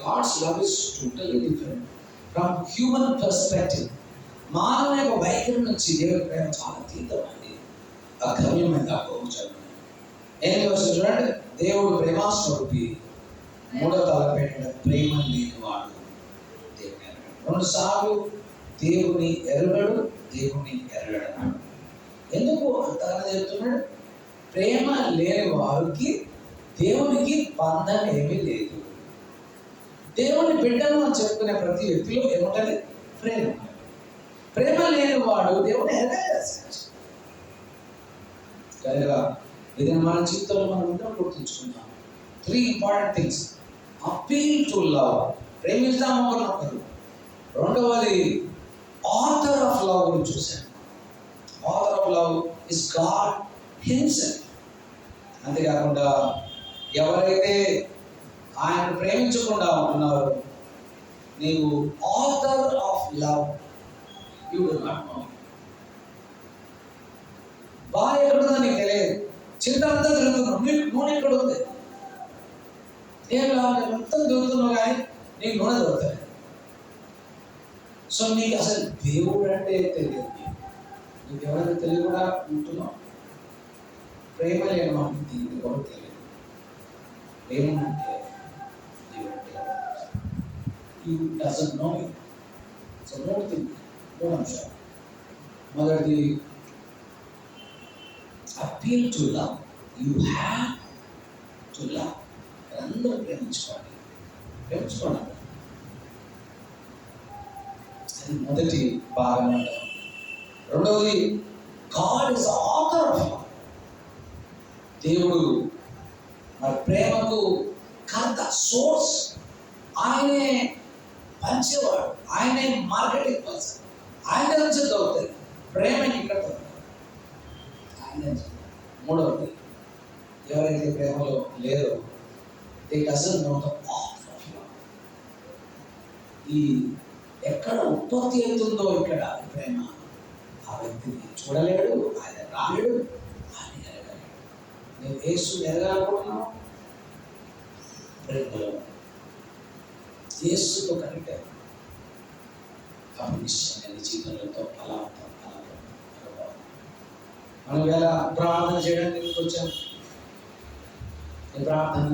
God's love is totally different from human perspective. మానవ యొక్క వైఖరి నుంచి దేవుని ప్రేమ చాలా తీవ్రమైంది, అగమ్యమైన, అగోచరమైనది. చూడండి, దేవుడు ప్రేమాస్వరూపి, మూడో తలపెట్టిన ప్రేమ లేనివాడు దేవుని ఎరగడు. 2 సార్లు దేవుని ఎరగడు, దేవుని ఎరగడు. ఎందుకు అంతగా చెప్తున్నాడు? ప్రేమ లేని వారికి దేవునికి బంధం ఏమీ లేదు. దేవుని బిడ్డను అని చెప్పుకునే ప్రతి వ్యక్తిలో ఏముంటుంది? ప్రేమ. ప్రేమ లేని వాడు దేవుని ఎరగలేదు. కనుక ఇది మన జీవితంలో మనం అందరం గుర్తుంచుకున్నాం. 3 important things. Appeal to love, ప్రేమిస్తాము ఒకరినొకరు. రెండవది ఆథర్ ఆఫ్ లవ్ గురించి చూశాను. Author of love is God himself. అంతేకాకుండా ఎవరైతే ఆయన ప్రేమించకుండా ఉంటున్నారో, నీవు author of love you do not know. బాగా ఎక్కడుందో నీకు తెలియదు, చింత అంతా తిరుగుతున్నావు, నీకు నూనె ఎక్కడ ఉంది? ఏం లాభం? మొత్తం తిరుగుతున్నావు కానీ నీకు నూనె దొరుకుతుంది. సో నీకు అసలు దేవుడు అంటే తెలియదు. నీకు ఎవరైతే తెలియకుండా ఉంటున్నావు. ప్రేమ లేని వాడికి దేవుడు ఎవరు తెలియదు. ప్రేమ అంటే దేవుడు అంటే you doesn't know you. So 3 అంశాలు. మొదటిది appeal to love. You have to love. అందరూ ప్రేమించుకోండి. అది మొదటి భాగం అంటారు. రెండవది God is author of love. దేవుడు మరి ప్రేమకు కర్త, సోర్స్. ఆయనే పంచేవాడు, ఆయనే మార్కెటింగ్ పర్సన్. ఆయన నుంచి దొరుకుతాయి ప్రేమకి ఇక్కడ ఆయన. మూడవది, ఎవరైతే ప్రేమలో లేదో they doesn't know the author of love. ఈ ఎక్కడ ఉత్పత్తి అవుతుందో ఇక్కడ ప్రేమ, ఆ వ్యక్తిని చూడలేడు, ఆయన రాలేడు, ఆయన ఎరగలేడు. నేను యేసు ఎరగాలనుకుంటున్నావు, ప్రేమలో యేసుతో కనెక్ట్ అయ్యాను. అప్పుడు నిశ్చయంగా నీ జీవితంలో అలా మనం ఎలా ప్రార్థన చేయడానికి వచ్చాం. ఈ ప్రార్థన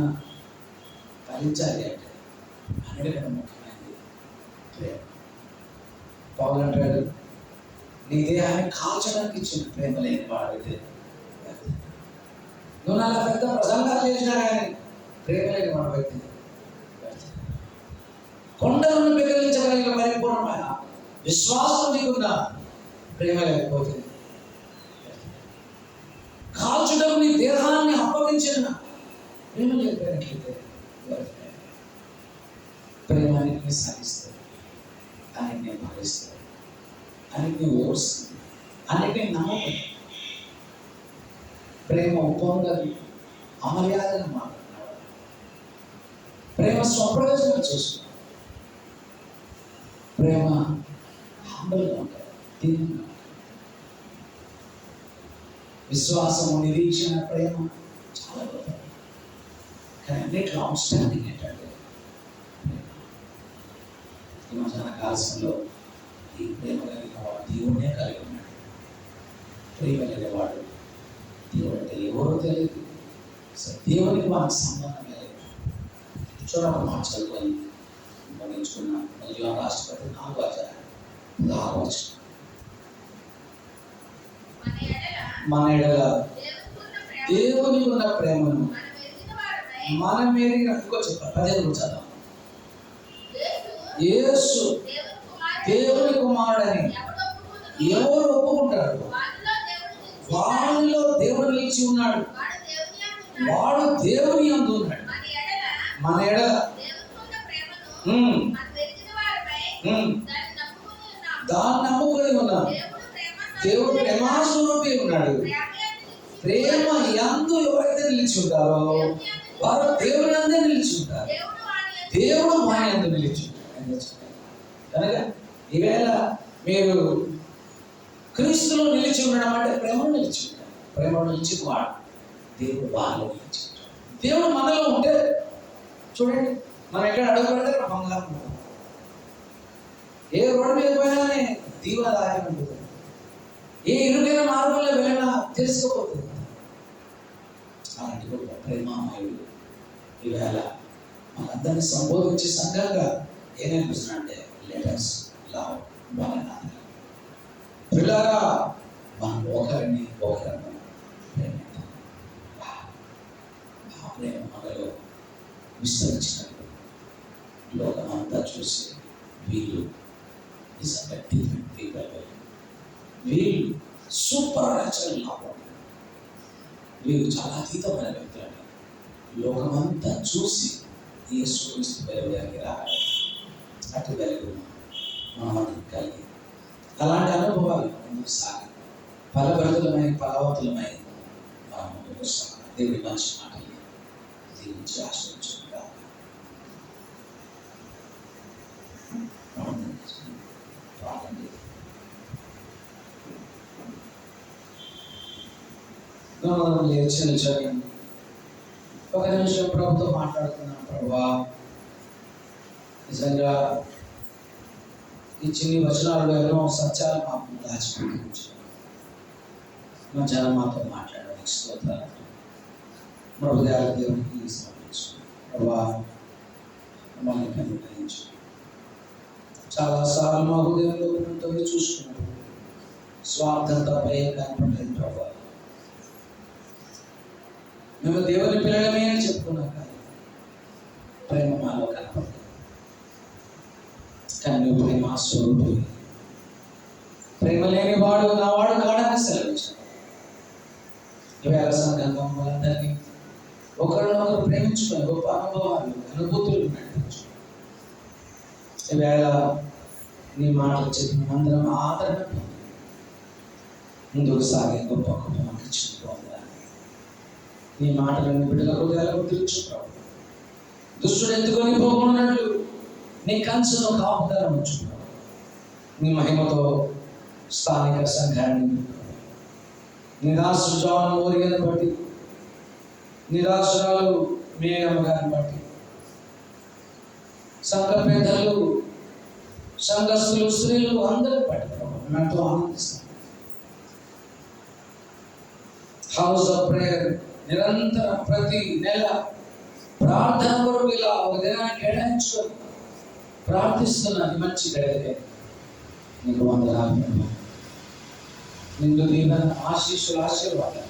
ఫలించాలి అంటే అన్నిటికన్నా ముఖ్యమైనది ప్రేమ. పౌలు అంటాడు, నీ దేహాన్ని కాల్చడానికి ఇచ్చిన ప్రేమ లేని వాడైతే నువ్వు నా పెద్ద ప్రసంగాలు చేసినా కానీ ప్రేమ లేని వాడైతే కొండలను పెకలించగలిగిన పరిపూర్ణమైన విశ్వాసం నీకున్న ప్రేమ లేకపోతే, కాల్చుటకు నీ దేహాన్ని అప్పగించిన ప్రేమ లేకపోయినట్లయితే ప్రేమ అన్నిటిని సాధిస్తుంది, అన్నిటిని భావిస్తుంది, అన్నిటిని ఓర్స్తుంది, అన్నిటిని నమ్మకం. ప్రేమ ఉపంగం అమర్యాదగా మాట్లాడుతున్నాడు. ప్రేమ స్వప్రయోజనం చూస్తున్నాడు. ప్రేమ హంబల్గా ఉంటాయి, దీనంగా. విశ్వాసము, నిరీక్షణ, ప్రేమ చాలా గొప్పది. కానీ అన్నిట్లో అవుట్స్టాండింగ్ ఏంటంటే ప్రేమ. ఈ మధ్యాహ్న కాలంలో ఈ ప్రేమ కలిగిన వాడు దేవుడే కలిగి ఉన్నాడు. ప్రేమ కలిగేవాడు దేవుడు అంటే ఎవరో తెలియదు, దేవునికి మనకు సంబంధం లేదు. చూడడం మాట చదువుకొని గమనించుకున్న యోహాను రాష్ట్రపతి 4వ అధ్యాయం 16వ వచనం. మన ఎడల దేవునికి ఉన్న ప్రేమను మనం ఎరిగిన, ఇంకో చెప్పాలి 15 చదవం. యేసు దేవుని కుమారుడని ఎవరు ఒప్పుకుంటారు వారిలో దేవుడు నిలిచి ఉన్నాడు, వాడు దేవుని యందు ఉన్నాడు. మన ఎడల దాన్ని నమ్ముకొని ఉన్నాం. దేవుడు ప్రేమాస్వరూపి ఉన్నాడు. ప్రేమ యందు ఎవరైతే నిలిచి ఉంటారో వారు దేవుని అందే నిలిచి ఉంటారు, దేవుడు మా యందు నిలిచి ఉంటారు. కనుక ఈవేళ మీరు క్రీస్తులో నిలిచి ఉండడం అంటే ప్రేమలో నిలిచి ఉంటారు. ప్రేమలో నిలిచి వాడు దేవుడు బాగా నిలిచి ఉంటాడు. దేవుడు మనలో ఉంటే చూడండి, మనం ఎక్కడ అడుగు పెడితే బంగారం ఉంటుంది. ఏ రోడ్డు మీద పోయినానే దీవెన దాగి ఉంటుంది. ఏ ఇరుకైన మార్గంలో వెళ్ళినా తెలుసుకోపోతుంది. అలాంటి గొప్ప ప్రేమామయుడు ఈవేళ మనందరినీ సంబోధించే సంఘంగా ఏమనిపిస్తున్నాడంటే లెటర్స్ లవ్ వన్ అనదర్. పిల్లరా మనం ఒకరిని ప్రేమిద్దాం. ఆ ప్రేమ మనలో విస్తరించినప్పుడు లోకమంతా చూసి వీళ్ళు నిజంగా డిఫరెంట్ పీపుల్, వీళ్ళు సూపర్ న్యాచురల్ లాభం, వీళ్ళు చాలా అతీతమైన వ్యక్తులని లోకమంతా చూసి యేసుక్రీస్తు వెలుగులోకి రావాలి. అటు వెలుగు మనం కలిగి అలాంటి అనుభవాలు ముందుకు సాగి ఫలవంతులమై మనం ముందుకు సాగాలి. దేవుడి మంచి మాటలు దీవించి ఆశ్రయించుకుంటాం. ఒక నిమిషం ప్రభుతో మాట్లాడుతున్నాను. ప్రభువా, నిజంగా ఈ చిన్ని వచనాలు ఎన్నో సత్యాలు మాకు దాచిపెట్టించు. మా జనం మాతో మాట్లాడడానికి స్తోత్రాలు. మా హృదయాల దేవునికి సమర్పించు. ప్రభువా, మమ్మల్ని కనుగ్రహించు. చాలాసార్లు మా హృదయంలో తొంగి చూసుకున్నాడు, స్వార్థం తప్ప ఏం కనపడలేదు. ప్రభావ, మేము దేవుని పిల్లలమే అని చెప్పుకున్నాం, కానీ ప్రేమ మాలో కనపడలేదు. కానీ నువ్వు ప్రేమ స్వరూపి, ప్రేమ లేని వాడు నా వాడు కాడని సెలవించాడు. ఈవేళ సంఘంగా వాళ్ళందరినీ ఒకరినొకరు ప్రేమించుకొని గొప్ప అనుభూతులు నడిపించు. ఈవేళ నీ మాటలు చెప్పిన అందరం ఆదరణ పొంది ముందుకు సాగే గొప్ప గొప్ప మాకు ఇచ్చింది. నీ మాటలను బిడ్డల హృదయాలు ముద్రించుకోవు. దుష్టుడు ఎత్తుకొని పోకున్నట్లు నీ కంచును కాపుదల ఉంచుకున్నావు. నీ మహిమతో స్థానిక సంఘాన్ని నిరాశ జాన్ ఓరిగను బట్టి, నిరాశరాలు మేయమ్మ గారిని బట్టి, సంఘ పెద్దలు, సంఘస్థులు, స్త్రీలు అందరూ బట్టి ఎంతో ఆనందిస్తాం. హౌస్ ఆఫ్ ప్రేయర్ నిరంతరం ప్రతి నెల ప్రార్థన కొరకు ఇలా ఒక దినాన్ని కేటాయించుకొని ప్రార్థిస్తున్నాను. మంచి గడికే నీకు వందనాలు. నిన్ను దీవెన ఆశీర్వాదాలు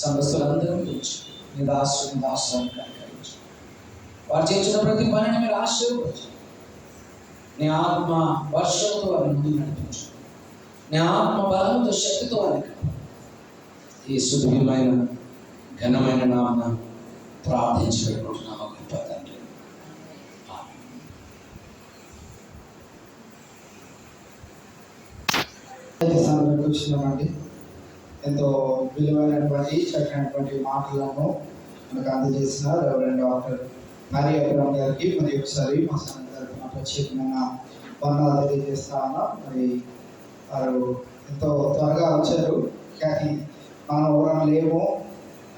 సంఘస్థులందరూ గురించి నీ దాసుని కనికరించు. వారు చేసిన ప్రతి పనిని మీరు ఆశీర్వదించు. నీ ఆత్మ వర్షంతో వారిని ముందుకు నడిపించు. నీ ఆత్మ బలంతో శక్తితో వారిని ఈ సుదీర్ఘమైన ఘనమైన నామన ప్రార్థించి పెట్టుకుంటున్నాము గొప్ప తండ్రి. కూర్చున్నామండి. ఎంతో విలువైనటువంటి చక్కనటువంటి మాటలను మనకు అందజేసిన రెవరెండ్ డాక్టర్ మరి అబ్రహం గారికి మరి ఒకసారి మా సంఘ తరఫున ప్రత్యేకమైన వందనాలు తెలియజేస్తా ఉన్నాం. మరి వారు ఎంతో త్వరగా వచ్చారు, కానీ మనం ఎవరైనా లేము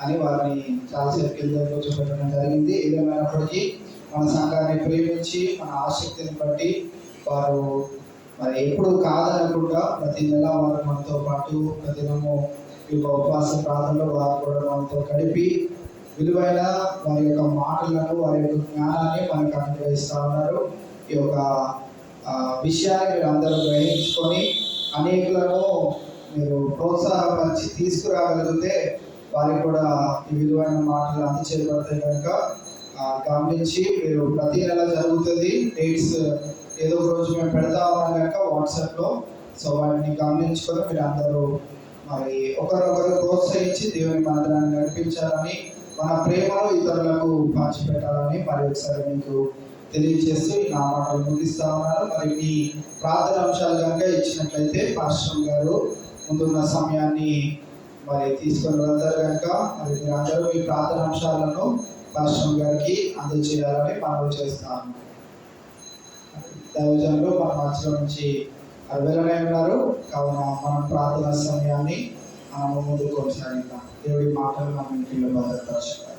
అని వారిని చాలాసేపు కింద కూర్చోబెట్టడం జరిగింది. ఏదేమైనప్పటికీ మన సంఘాన్ని ప్రేమించి మన ఆసక్తిని బట్టి వారు మరి ఎప్పుడు కాదనకుండా ప్రతి నెల వారు మనతో పాటు ప్రతిదినము ఈ యొక్క ఉపవాస ప్రాంతంలో వారు కూడా మనతో గడిపి విలువైన వారి యొక్క మాటలను వారి యొక్క జ్ఞానాన్ని మనకు అనుగ్రహిస్తూ ఉన్నారు. ఈ యొక్క విషయాన్ని మీరు అందరూ గ్రహించుకొని అనేకులను మీరు ప్రోత్సాహపరిచి తీసుకురాగలిగితే వారికి కూడా ఈ విలువైన మాటలు అందచేయబడతాయి కనుక గమనించి మీరు ప్రతి నెల జరుగుతుంది. డేట్స్ ఏదో ఒక రోజు మేము పెడతా ఉన్నాం కనుక వాట్సాప్లో. సో వాటిని గమనించుకొని మీరు అందరూ మరి ఒకరొకరు ప్రోత్సహించి దేవుని మందిరాన్ని నడిపించాలని, మన ప్రేమను ఇతరులకు పంచిపెట్టాలని మరి ఒకసారి మీకు తెలియజేస్తూ నా మాటలు ముగిస్తా ఉన్నారు. మరి మీ ప్రార్థన అంశాలు కనుక ఇచ్చినట్లయితే పాస్టర్ గారు ముందున్న సమయాన్ని మరి తీసుకొని వెళ్తారు కనుక మరి మీరు అందరూ మీ ప్రార్థన అంశాలను పాస్టర్ గారికి అందజేయాలని మనవి చేస్తాను. దైవజనులు మన మధ్యలో నుంచి వెళ్ళనే ఉన్నారు కావున మనం ప్రార్థన సమయాన్ని మనము ముందు కొనసాగిద్దాం. దేవుడి మాటలు మనం ఇంట్లో భద్రపరచాలి.